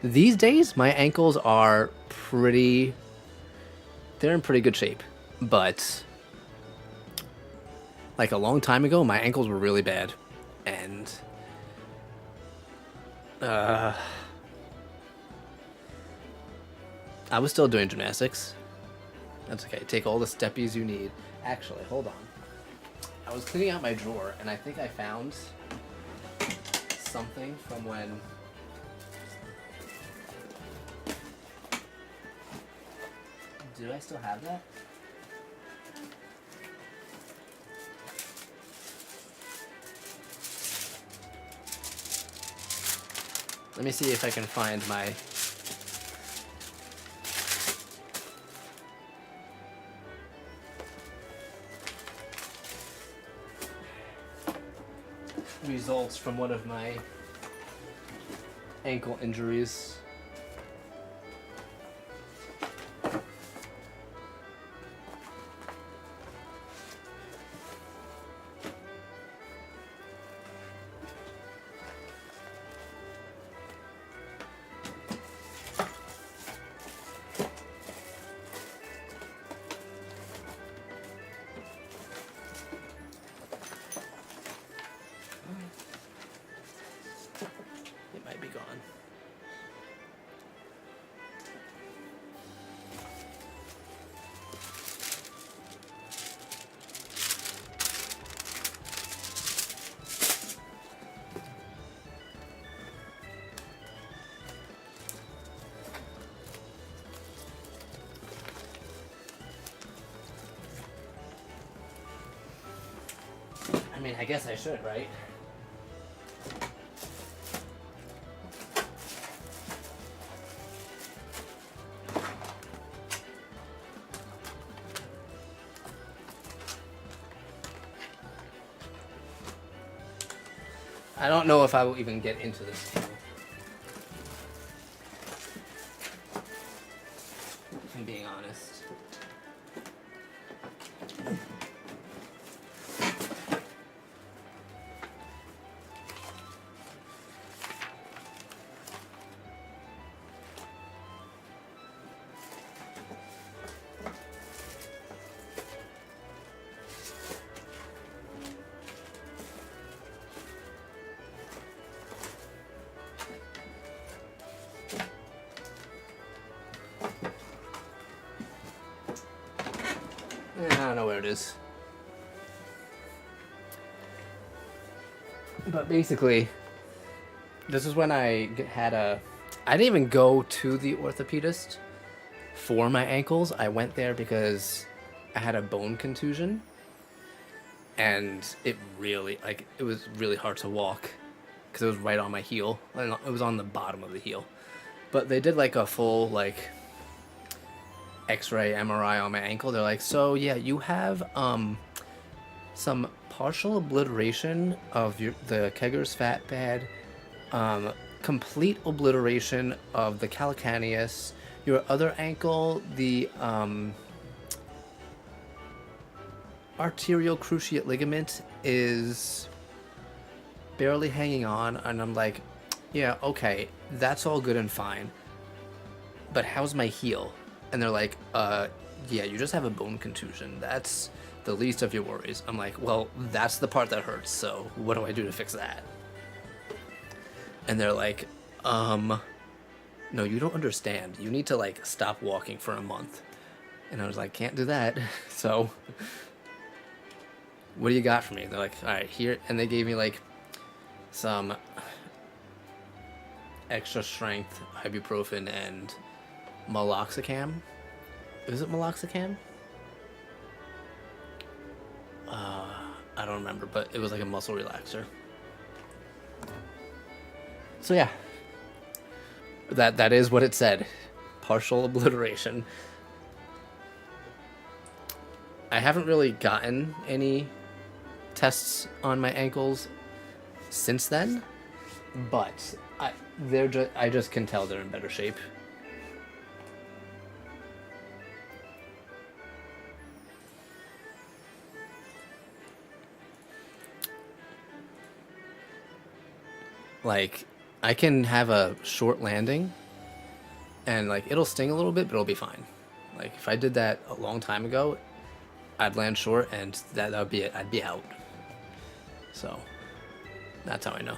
these days my ankles are they're in pretty good shape, but like a long time ago my ankles were really bad, and I was still doing gymnastics. That's okay, take all the steppies you need. Actually, hold on, I was cleaning out my drawer and I think I found something from when do I still have that? Let me see if I can find my results from one of my ankle injuries. It might be gone. mean, I guess I should, right? I don't know if I will even get into this video. If I'm being honest. I don't know where it is. But basically, this is when I had a... I didn't even go to the orthopedist for my ankles. I went there because I had a bone contusion. And it really, like, it was really hard to walk. Because it was right on my heel. It was on the bottom of the heel. But they did, like, a full, like... X-ray MRI on my ankle. They're like, so yeah, you have some partial obliteration of the Keggers fat pad, complete obliteration of the calcaneus, your other ankle, the arterial cruciate ligament is barely hanging on. And I'm like, yeah, okay, that's all good and fine, but how's my heel? And they're like, yeah, you just have a bone contusion. That's the least of your worries. I'm like, well, that's the part that hurts, so what do I do to fix that? And they're like, no, you don't understand. You need to, like, stop walking for a month. And I was like, can't do that. So, what do you got for me? They're like, all right, here. And they gave me, like, some extra strength ibuprofen and meloxicam. Is it meloxicam? I don't remember, but it was like a muscle relaxer. So yeah, that is what it said. Partial obliteration. I haven't really gotten any tests on my ankles since then, but I just can tell they're in better shape. Like, I can have a short landing, and, like, it'll sting a little bit, but it'll be fine. Like, if I did that a long time ago, I'd land short, and that would be it. I'd be out. So, that's how I know.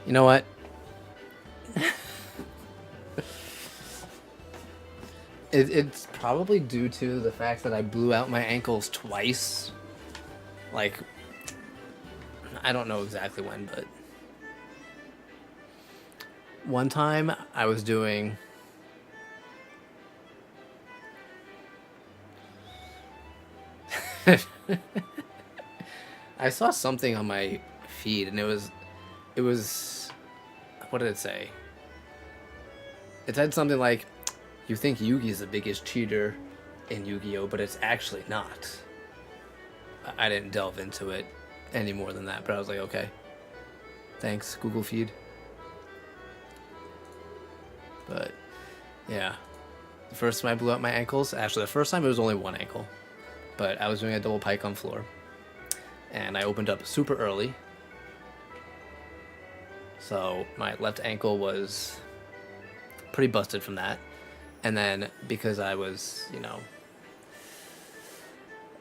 You know what? It's probably due to the fact that I blew out my ankles twice. Like, I don't know exactly when, but one time I was doing... I saw something on my feed, and it was, what did it say? It said something like, you think Yugi's the biggest cheater in Yu-Gi-Oh, but it's actually not. I didn't delve into it any more than that, but I was like, okay. Thanks, Google feed. But, yeah. The first time I blew out my ankles, actually the first time it was only one ankle, but I was doing a double pike on floor, and I opened up super early. So my left ankle was pretty busted from that. And then because I was, you know,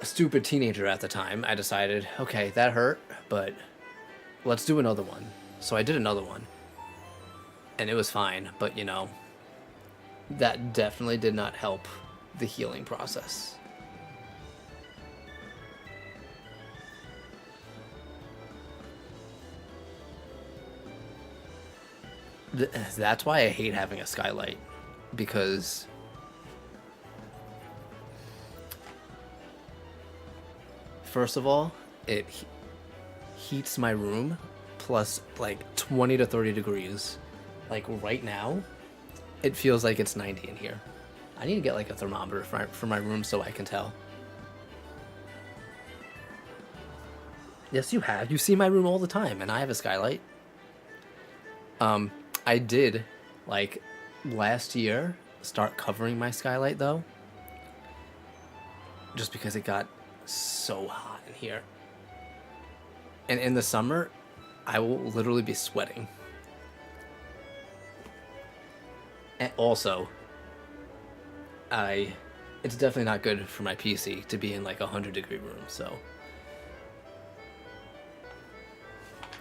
a stupid teenager at the time, I decided, okay, that hurt, but let's do another one. So I did another one. And it was fine, but, you know, that definitely did not help the healing process. That's why I hate having a skylight, because first of all, it heats my room plus like 20 to 30 degrees. Like right now, it feels like it's 90 in here. I need to get like a thermometer for my room so I can tell. Yes, you have. You see my room all the time, and I have a skylight. I did, like, last year, start covering my skylight, though. Just because it got so hot in here. And in the summer, I will literally be sweating. And also, it's definitely not good for my PC to be in, like, a 100-degree room, so...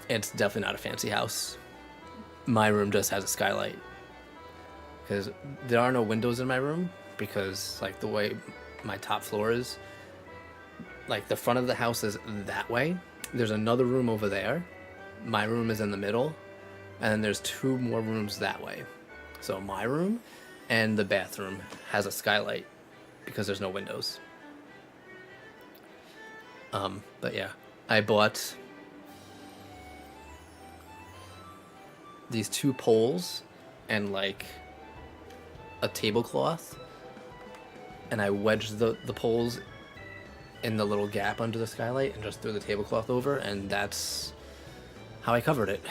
It's definitely not a fancy house. My room just has a skylight. Because there are no windows in my room, because, like, the way my top floor is, like, the front of the house is that way. There's another room over there. My room is in the middle. And then there's 2 more rooms that way. So my room and the bathroom has a skylight because there's no windows. But yeah, I bought these 2 poles and like a tablecloth, and I wedged the poles in the little gap under the skylight and just threw the tablecloth over, and that's how I covered it.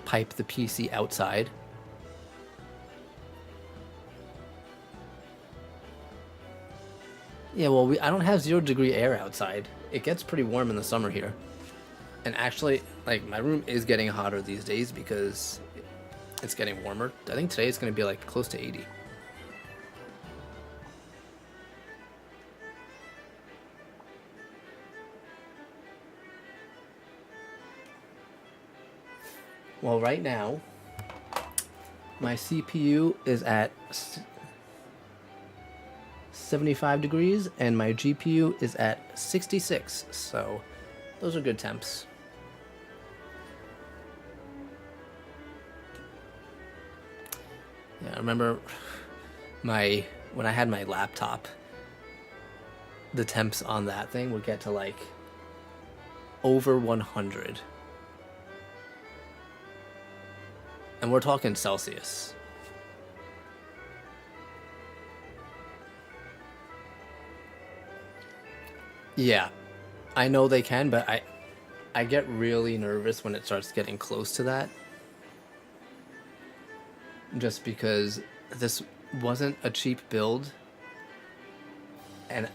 Pipe the PC outside. Yeah, well, I don't have 0-degree air outside. It gets pretty warm in the summer here. And actually, like, my room is getting hotter these days because it's getting warmer. I think today it's going to be, like, close to 80. Well, right now, my CPU is at 75 degrees and my GPU is at 66, so those are good temps. Yeah, I remember when I had my laptop, the temps on that thing would get to like over 100. And we're talking Celsius. Yeah, I know they can, but I get really nervous when it starts getting close to that. Just because this wasn't a cheap build, and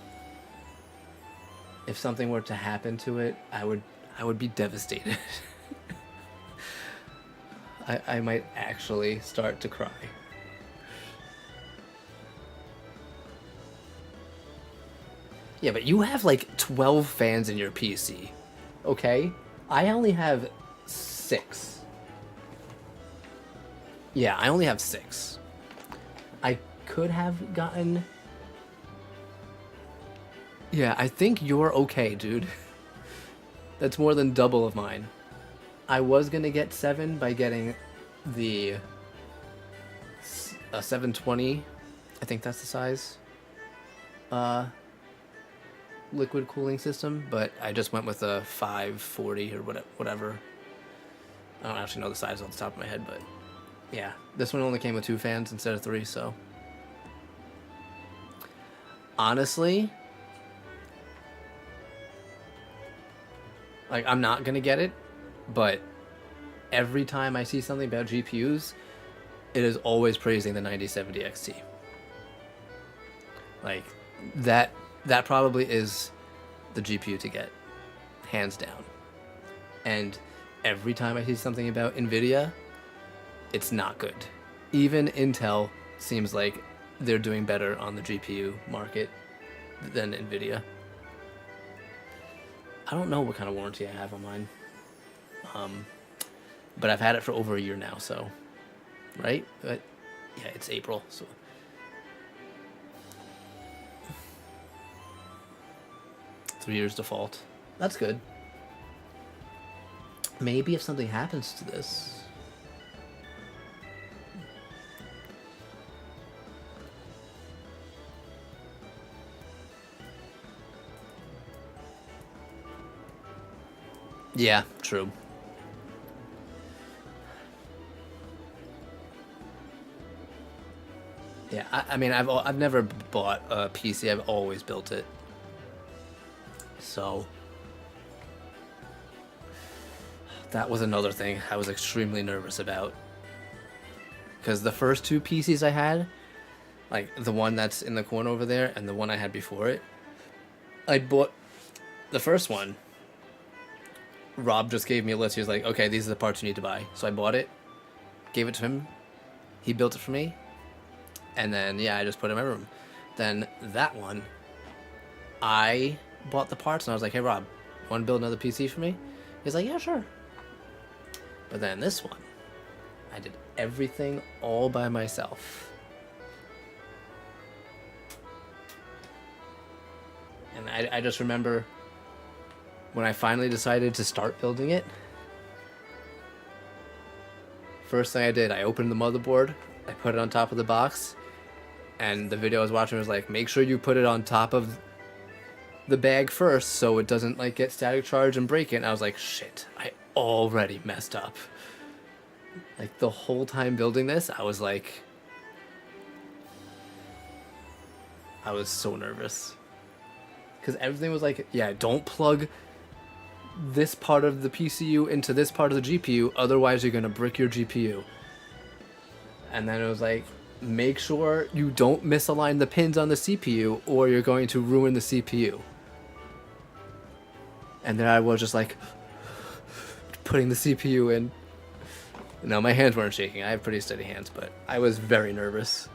if something were to happen to it, I would be devastated. I might actually start to cry. Yeah, but you have like 12 fans in your PC, okay? I only have 6. Yeah, I only have 6. I could have gotten... Yeah, I think you're okay, dude. That's more than double of mine. I was gonna get 7 by getting the 720, I think that's the size, liquid cooling system, but I just went with a 540 or whatever. I don't actually know the size off the top of my head, but yeah, this one only came with 2 fans instead of 3, so honestly, like, I'm not gonna get it, but every time I see something about GPUs, it is always praising the 9070 XT. Like, that probably is the GPU to get, hands down. And every time I see something about NVIDIA, it's not good. Even Intel seems like they're doing better on the GPU market than NVIDIA. I don't know what kind of warranty I have on mine. But I've had it for over a year now, so... Right? But, yeah, it's April, so... Three years default. That's good. Maybe if something happens to this. Yeah, true. Yeah, I mean, I've never bought a PC. I've always built it. So that was another thing I was extremely nervous about. Because the first two PCs I had, like the one that's in the corner over there and the one I had before it, I bought the first one. Rob just gave me a list. He was like, okay, these are the parts you need to buy. So I bought it, gave it to him. He built it for me. And then, yeah, I just put it in my room. Then that one, I bought the parts and I was like, hey, Rob, want to build another PC for me? He's like, yeah, sure. But then this one, I did everything all by myself. And I just remember when I finally decided to start building it, first thing I did, I opened the motherboard, I put it on top of the box, and the video I was watching was like, make sure you put it on top of the bag first so it doesn't like get static charge and break it. And I was like, shit, I already messed up. Like the whole time building this, I was like, I was so nervous. Because everything was like, yeah, don't plug this part of the PCU into this part of the GPU, otherwise you're gonna brick your GPU. And then it was like, make sure you don't misalign the pins on the CPU or you're going to ruin the CPU. And then I was just like putting the CPU in. No, my hands weren't shaking. I have pretty steady hands, but I was very nervous.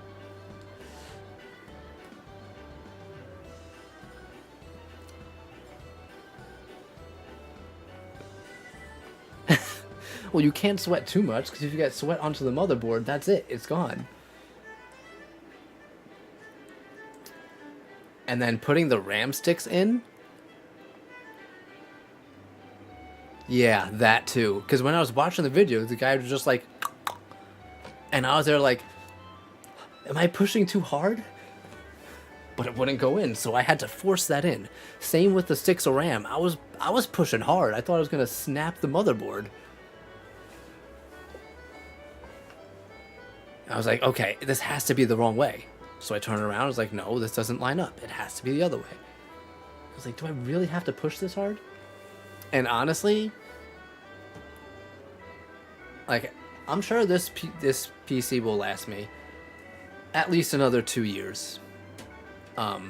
Well, you can't sweat too much, because if you get sweat onto the motherboard, that's it. It's gone. And then putting the RAM sticks in. Yeah, that too. Because when I was watching the video, the guy was just like... And I was there like... Am I pushing too hard? But it wouldn't go in, so I had to force that in. Same with the sticks of RAM. I was pushing hard. I thought I was going to snap the motherboard. I was like, okay, this has to be the wrong way. So I turned around, I was like, no, this doesn't line up. It has to be the other way. I was like, do I really have to push this hard? And honestly, like, I'm sure this PC will last me at least another 2 years. But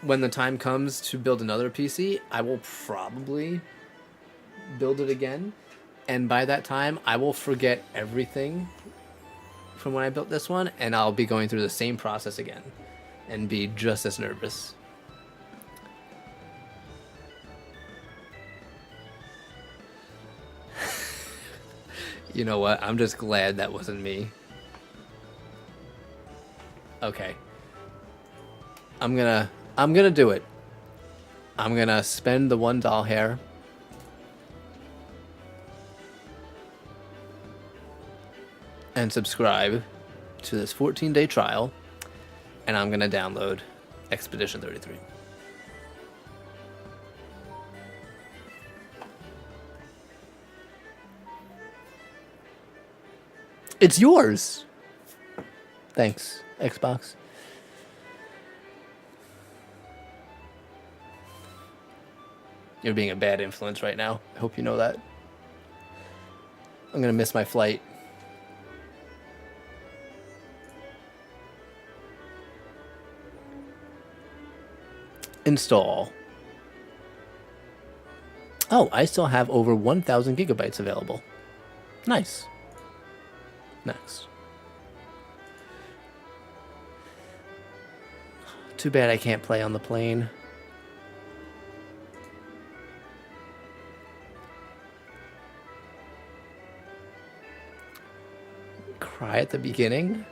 when the time comes to build another PC, I will probably build it again. And by that time, I will forget everything from when I built this one, and I'll be going through the same process again and be just as nervous. You know what? I'm just glad that wasn't me. Okay. I'm gonna do it. I'm gonna spend the $1 hair. And subscribe to this 14-day trial, and I'm gonna download Expedition 33. It's yours. Thanks, Xbox. You're being a bad influence right now. I hope you know that. I'm gonna miss my flight. Install. Oh, I still have over 1,000 gigabytes available. Nice. Next. Too bad I can't play on the plane. Cry at the beginning.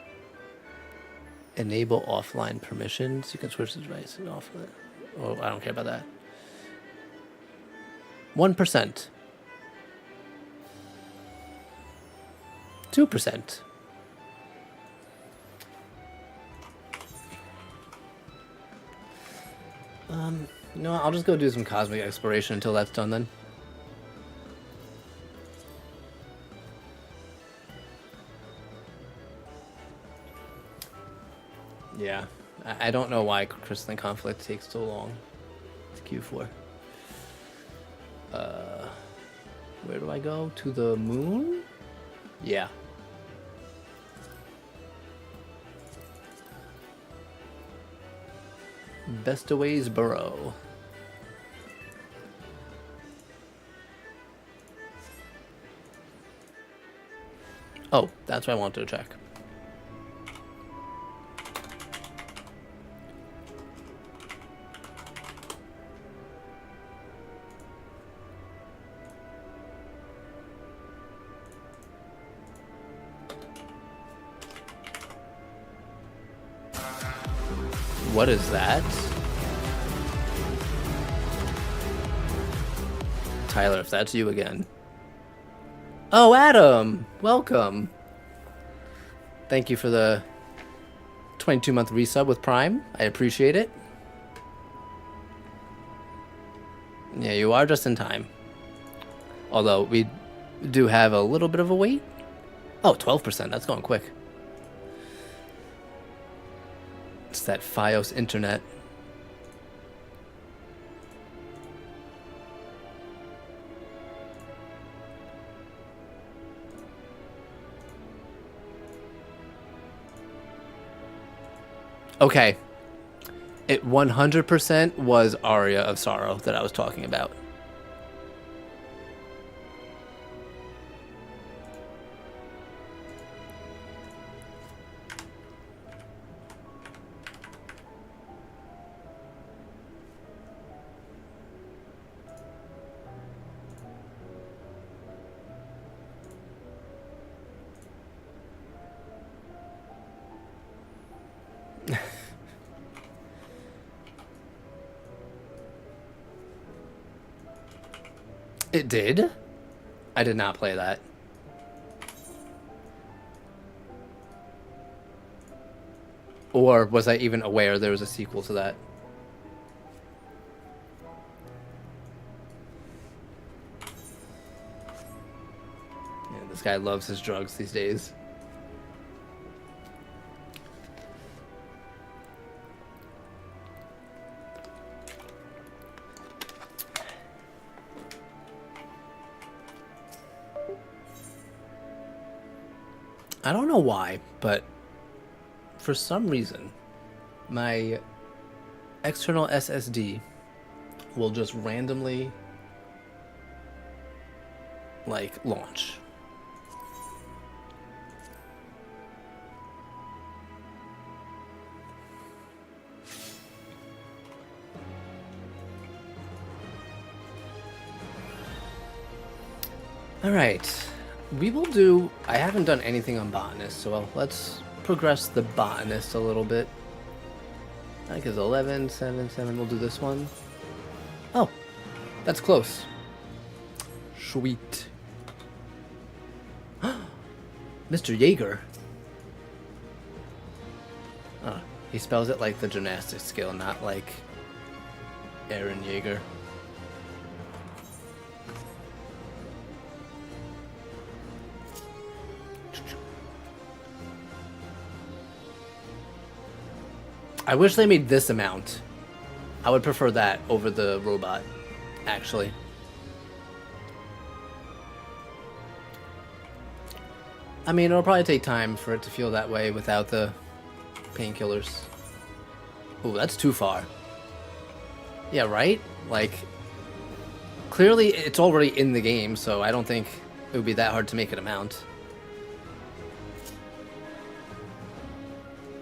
Enable offline permissions. You can switch the device and off. Oh, I don't care about that. 1%. 2%. No, I'll just go do some cosmic exploration until that's done then. Yeah, I don't know why Crystalline Conflict takes so long to queue for. Where do I go? To the moon? Yeah. Bestaways Burrow. Oh, that's what I wanted to check. What is that? Tyler, if that's you again. Oh, Adam! Welcome! Thank you for the 22-month resub with Prime. I appreciate it. Yeah, you are just in time. Although, we do have a little bit of a wait. Oh, 12%. That's going quick. It's that Fios internet. Okay. It 100% was Aria of Sorrow that I was talking about. It did? I did not play that. Or was I even aware there was a sequel to that? Yeah, this guy loves his drugs these days. I don't know why, but for some reason, my external SSD will just randomly, like, launch. All right. We will do... I haven't done anything on Botanist, so let's progress the Botanist a little bit. I think it's 11, 7, 7. We'll do this one. Oh, that's close. Sweet. Mr. Jaeger. Oh, he spells it like the gymnastics skill, not like Aaron Jaeger. I wish they made this amount. I would prefer that over the robot, actually. I mean, it'll probably take time for it to feel that way without the painkillers. Ooh, that's too far. Yeah, right? Like, clearly it's already in the game, so I don't think it would be that hard to make it a mount.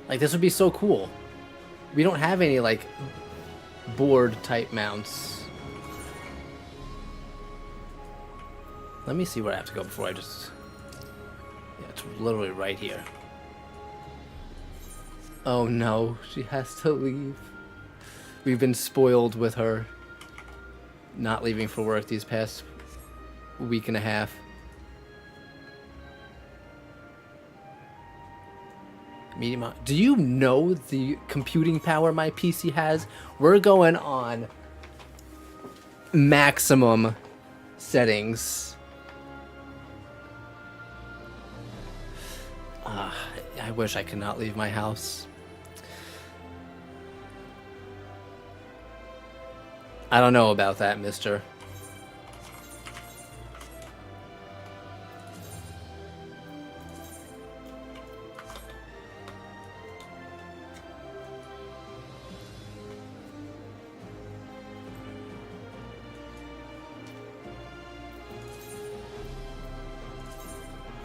Like, this would be so cool. We don't have any, like, board-type mounts. Let me see where I have to go before I just... Yeah, it's literally right here. Oh no, she has to leave. We've been spoiled with her. not leaving for work these past week and a half. Medium. Do you know the computing power my PC has? We're going on maximum settings. I wish I could not leave my house. I don't know about that, mister.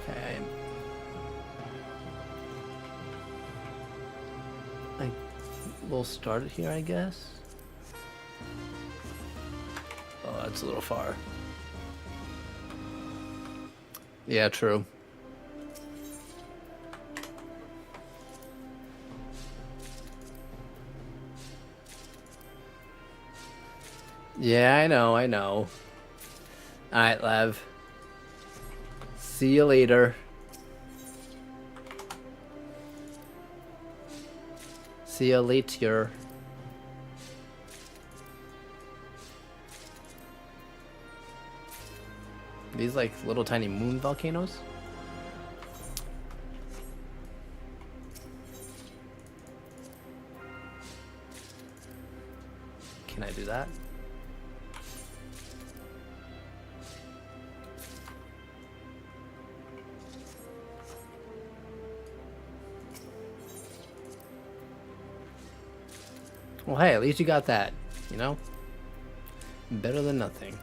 Okay. We'll start it here, I guess. Oh, that's a little far. Yeah, true. Yeah, I know. Alright, Lev. See you later. See you later. These like little tiny moon volcanoes? Can I do that? Well, hey, at least you got that, you know? Better than nothing.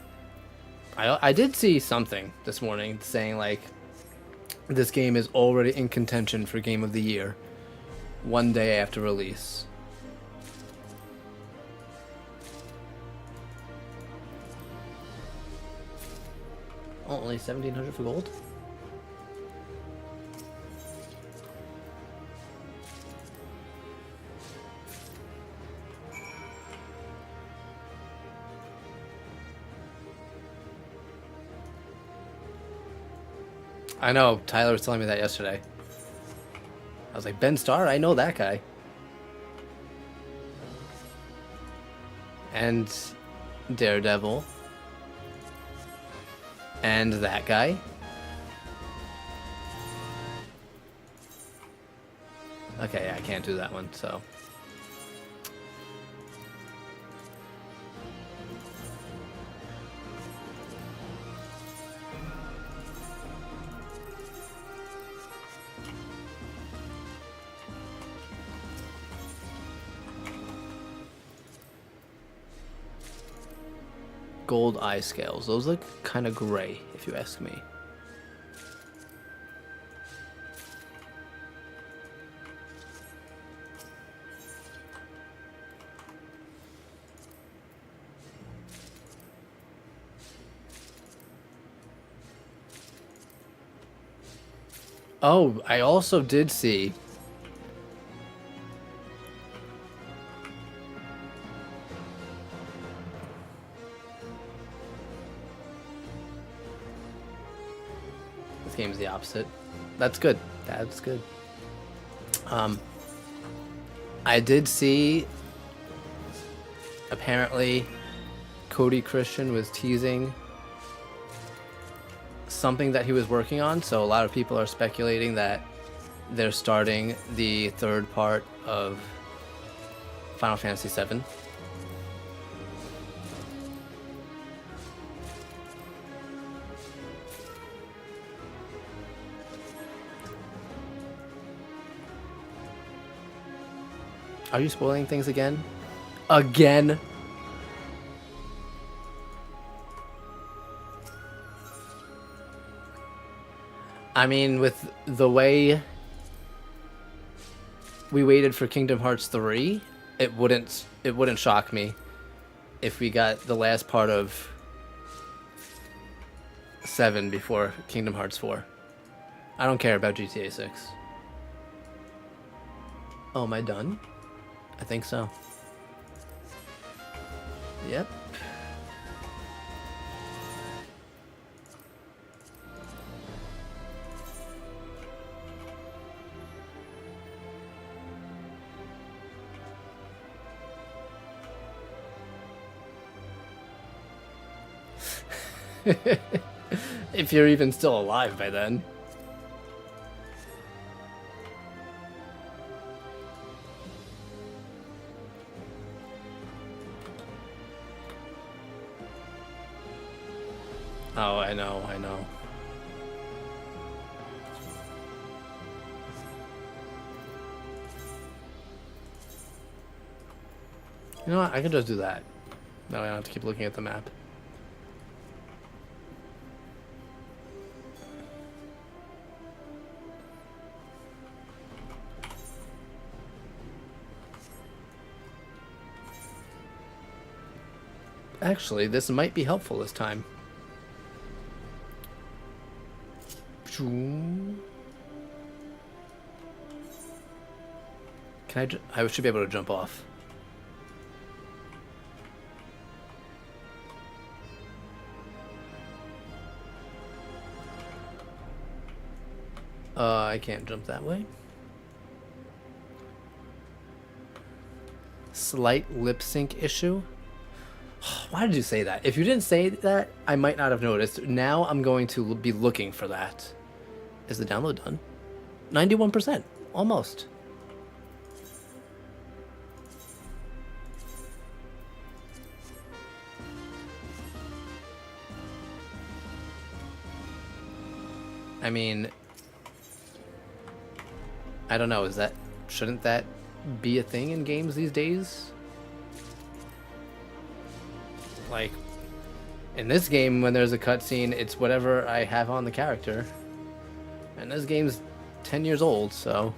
I did see something this morning saying, like, this game is already in contention for Game of the Year one day after release. Oh, only 1,700 for gold? I know, Tyler was telling me that yesterday. I was like, Ben Starr? I know that guy. And Daredevil. And that guy. Okay, I can't do that one, so... Gold eye scales. Those look kind of gray, if you ask me. Oh, I also did see... This game's the opposite. That's good. That's good. I did see... Apparently, Cody Christian was teasing something that he was working on, so a lot of people are speculating that they're starting the third part of Final Fantasy VII. Are you spoiling things again? Again? I mean, with the way we waited for Kingdom Hearts 3, it wouldn't shock me if we got the last part of 7 before Kingdom Hearts 4. I don't care about GTA 6. Oh, am I done? I think so. Yep. If you're even still alive by then. Oh, I know, I know. You know what? I can just do that. No, I don't have to keep looking at the map. Actually, this might be helpful this time. Can I should be able to jump off. I can't jump that way. Slight lip sync issue. Why did you say that? If you didn't say that, I might not have noticed. Now I'm going to be looking for that. Is the download done? 91%. Almost. I mean, I don't know. Shouldn't that be a thing in games these days? Like, in this game, when there's a cutscene, it's whatever I have on the character. And this game's 10 years old, so...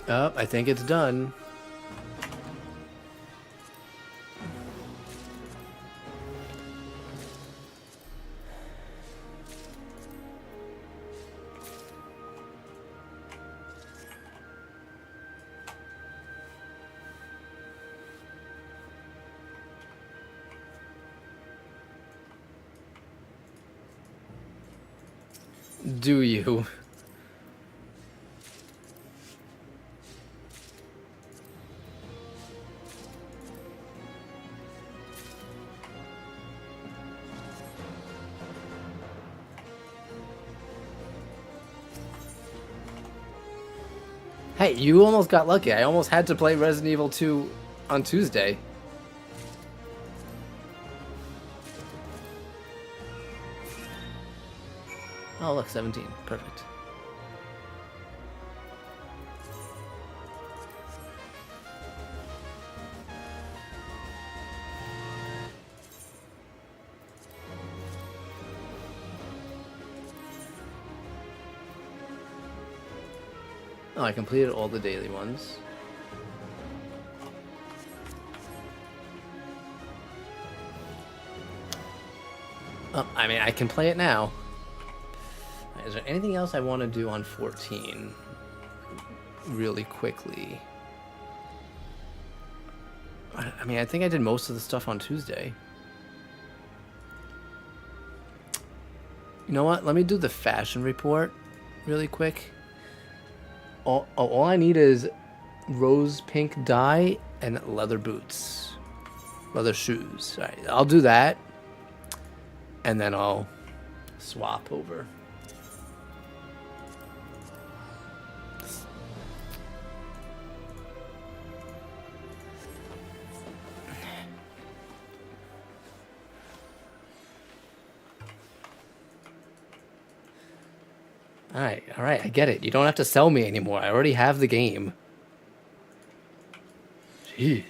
Oh, I think it's done. Do you? Hey, you almost got lucky. I almost had to play Resident Evil 2 on Tuesday. Oh, look, 17. Perfect. Oh, I completed all the daily ones. Oh, I mean, I can play it now. Is there anything else I want to do on 14? Really quickly. I mean, I think I did most of the stuff on Tuesday. You know what? Let me do the fashion report really quick. All I need is rose pink dye and leather boots. Leather shoes. All right, I'll do that. And then I'll swap over. All right, I get it. You don't have to sell me anymore. I already have the game. Jeez.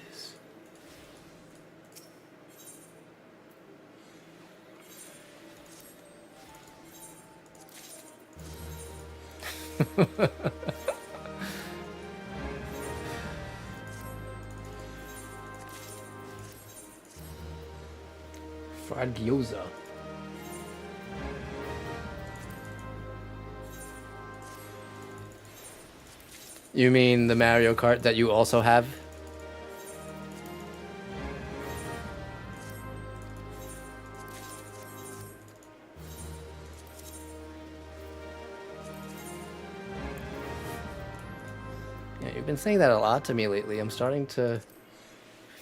Fried gyoza. You mean the Mario Kart that you also have? Yeah, you've been saying that a lot to me lately. I'm starting to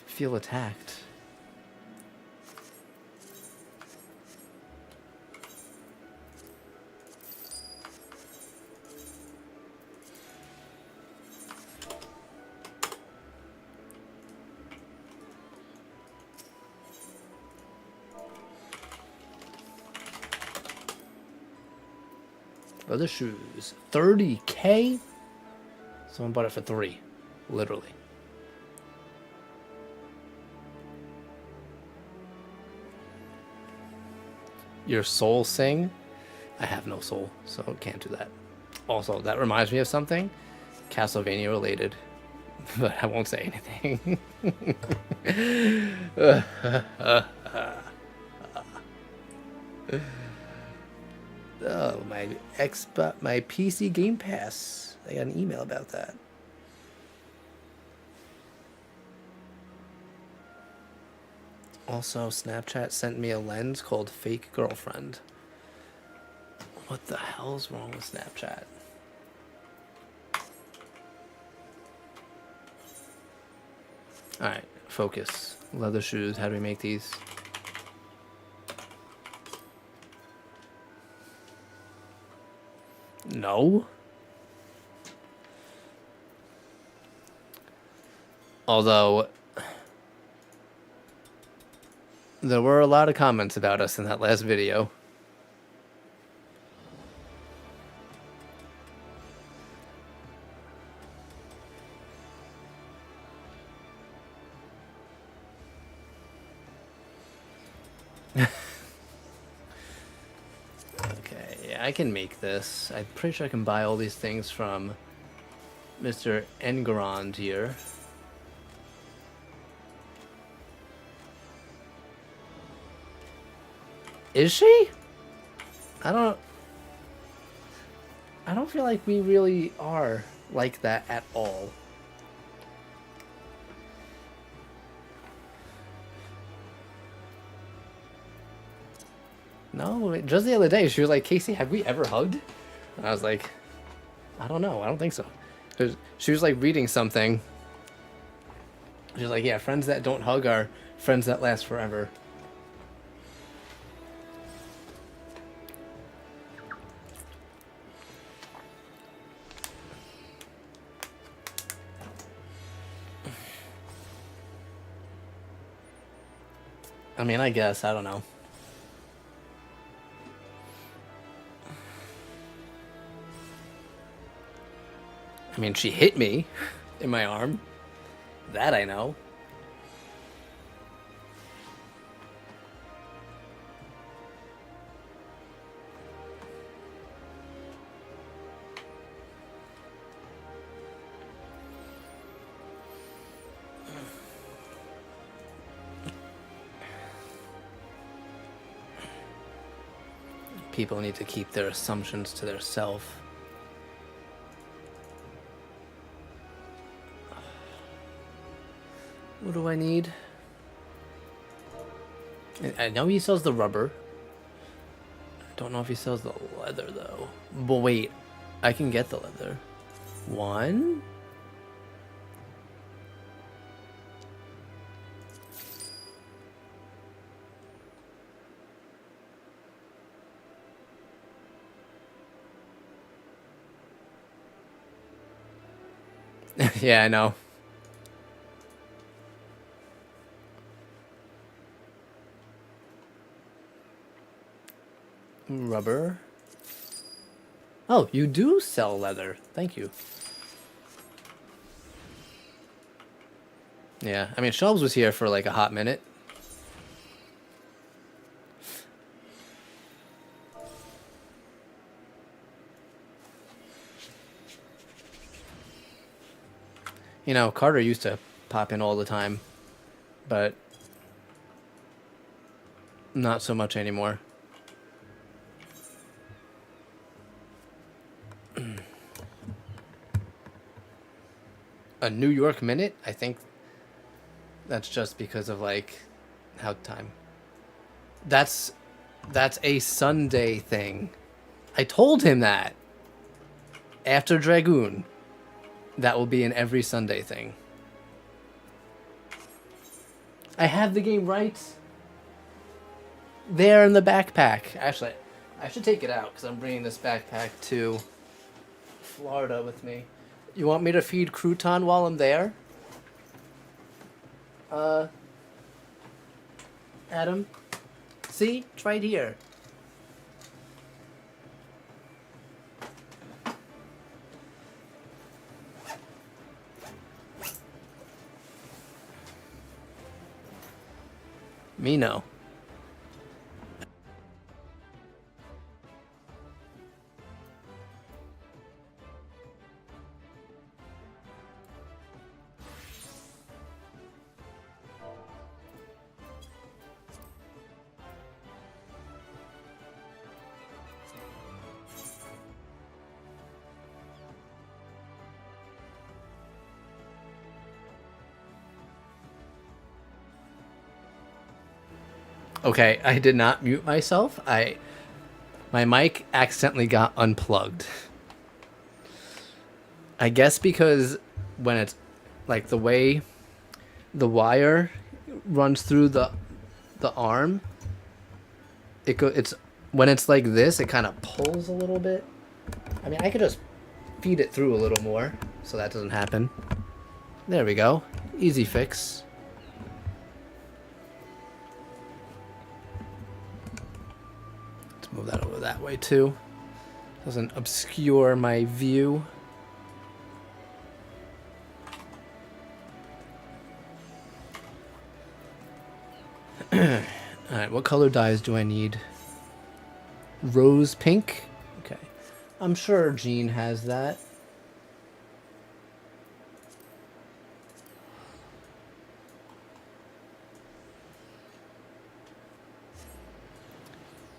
feel attacked. Other shoes. 30K? Someone bought it for 3. Literally. Your soul sing? I have no soul, so can't do that. Also, that reminds me of something. Castlevania related. But I won't say anything. Oh, my PC Game Pass. I got an email about that. Also, Snapchat sent me a lens called Fake Girlfriend. What the hell's wrong with Snapchat? Alright, focus. Leather shoes. How do we make these? No. Although, there were a lot of comments about us in that last video. Okay, yeah, I can make this. I'm pretty sure I can buy all these things from Mr. Engerond here. Is she? I don't feel like we really are like that at all. No, just the other day she was like, Casey, have we ever hugged? And I was like, I don't know. I don't think so. She was like reading something. She was like, yeah, friends that don't hug are friends that last forever. I mean, I guess. I don't know. I mean, she hit me in my arm. That I know. People need to keep their assumptions to their self. What do I need? I know he sells the rubber. I don't know if he sells the leather, though. But wait, I can get the leather. 1? Yeah, I know. Rubber. Oh, you do sell leather. Thank you. Yeah, I mean, Shelves was here for like a hot minute. You know, Carter used to pop in all the time, but not so much anymore. A New York minute? I think that's just because of like how time. That's a Sunday thing. I told him that. After Dragoon, that will be an every Sunday thing. I have the game right there in the backpack. Actually, I should take it out because I'm bringing this backpack to Florida with me. You want me to feed Crouton while I'm there? Adam? See? It's right here. Me no. Okay, I did not mute myself. My mic accidentally got unplugged. I guess because when it's like the way the wire runs through the arm, it's when it's like this, it kind of pulls a little bit. I mean, I could just feed it through a little more so that doesn't happen. There we go. Easy fix. Let's move that over that way too. Doesn't obscure my view. Alright, what color dyes do I need? Rose pink? Okay. I'm sure Jean has that.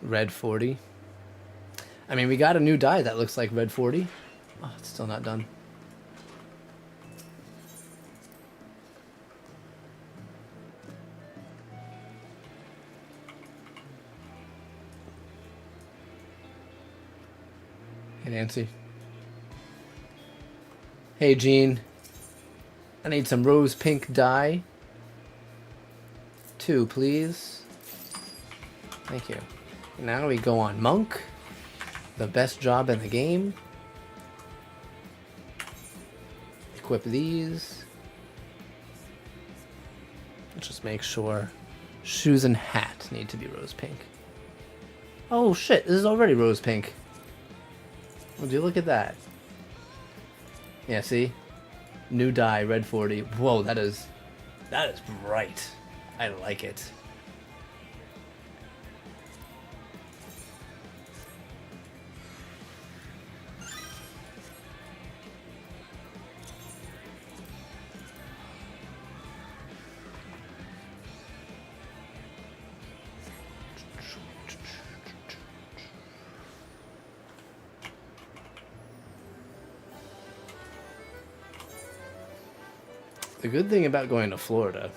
Red 40. I mean, we got a new dye that looks like red 40. Oh, it's still not done. Hey, Nancy. Hey, Jean. I need some rose pink dye. 2, please. Thank you. Now we go on Monk. The best job in the game. Equip these. Let's just make sure shoes and hat need to be rose pink. Oh shit, this is already rose pink. Would you look at that? Yeah, see? New dye, red 40. Whoa, that is bright. I like it. The good thing about going to Florida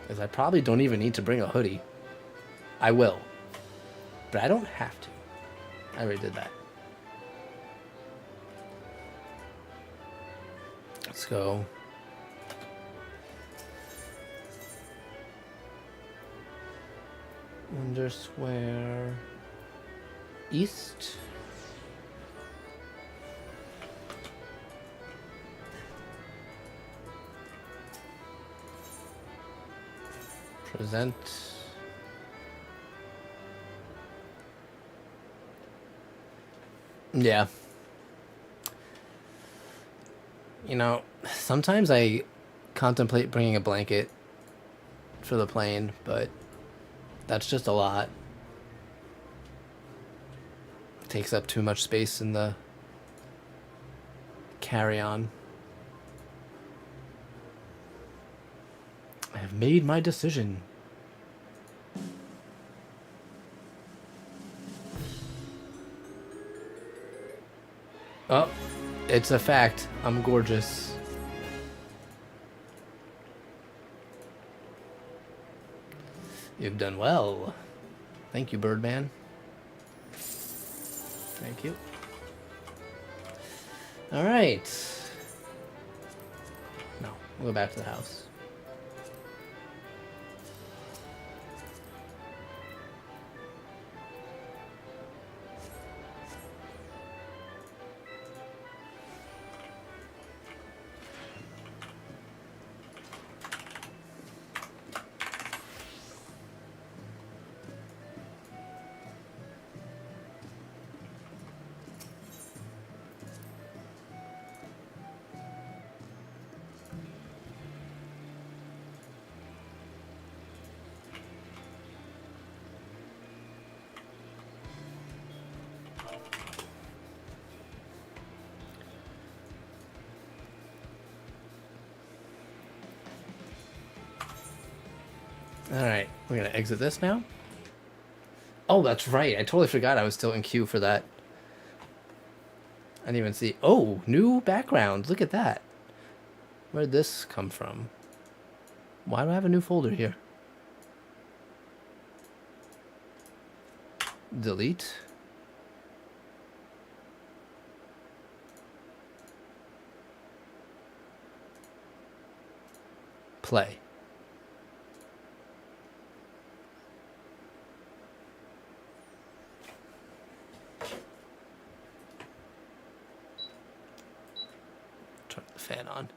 is I probably don't even need to bring a hoodie. I will. But I don't have to. I already did that. Let's go. Underswear East. Present. Yeah. You know, sometimes I contemplate bringing a blanket for the plane, but that's just a lot. It takes up too much space in the carry-on. have made my decision. Oh, it's a fact. I'm gorgeous. You've done well. Thank you, Birdman. Thank you. All right. No, we'll go back to the house. Alright, we're gonna exit this now. Oh, that's right. I totally forgot I was still in queue for that. I didn't even see. Oh, new background. Look at that. Where'd this come from? Why do I have a new folder here? Delete. Play. Turn the fan on.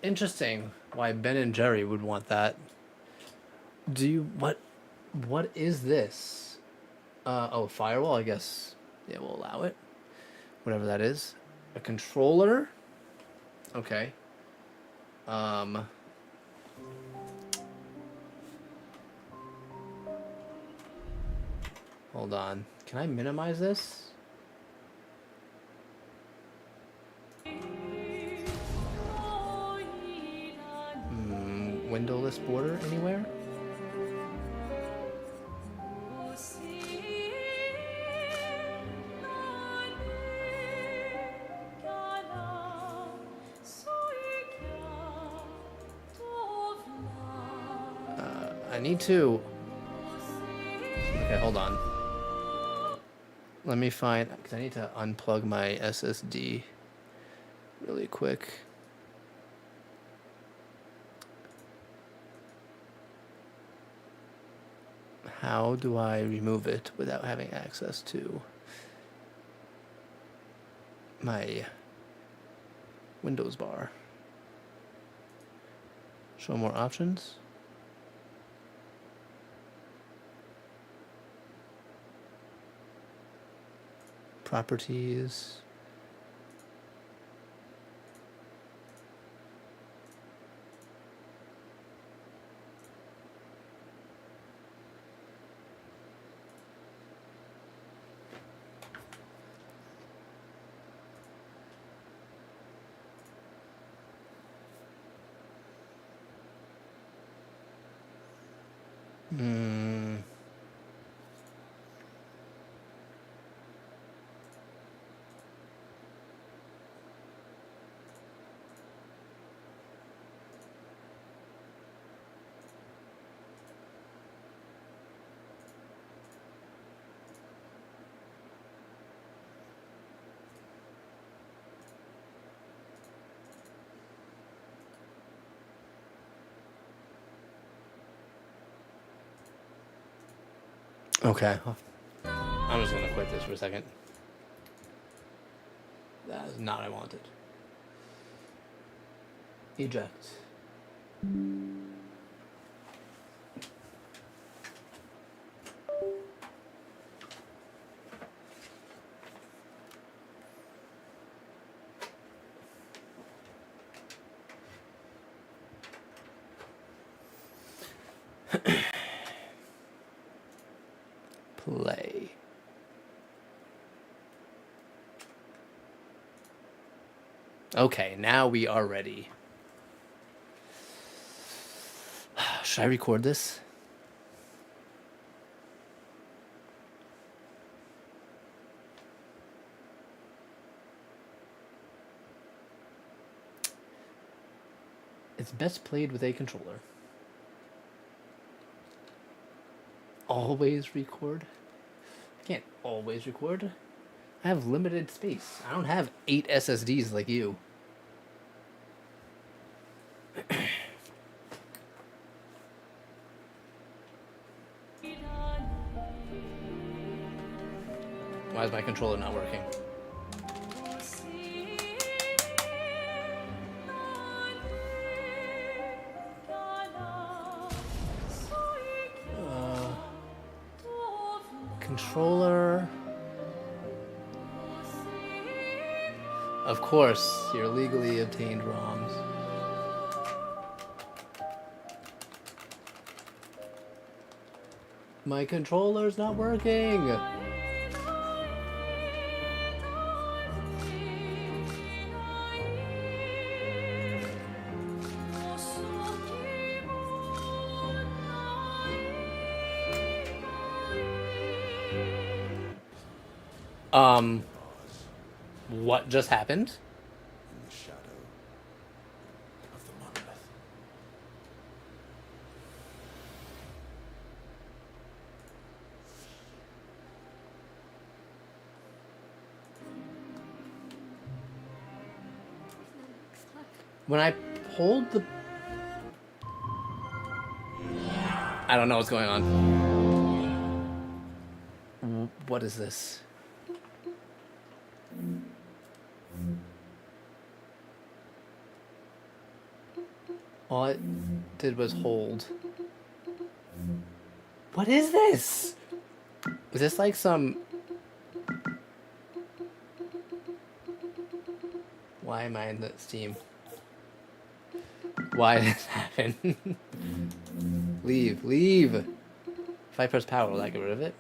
Interesting why Ben and Jerry would want that. Do you what is this? Oh, firewall, I guess. Yeah, we'll allow it. Whatever that is. A controller? Okay. Hold on. Can I minimize this? Windowless border anywhere? I need to... Okay, hold on. Let me find... Because I need to unplug my SSD really quick. How do I remove it without having access to my Windows bar? Show more options. Properties. Okay. I'm just gonna quit this for a second. That is not what I wanted. Eject. Play. Okay, now we are ready. Should I record this? It's best played with a controller. Always record? I can't always record. I have limited space. I don't have 8 SSDs like you. Why is my controller not working? Controller. Of course, your legally obtained ROMs. My controller's not working! What just happened? In the shadow of the monolith. When I pulled the... I don't know what's going on. What is this? All it did was hold. What is this? Is this like some... Why am I in the Steam? Why did this happen? Leave. If I press power, will I get rid of it?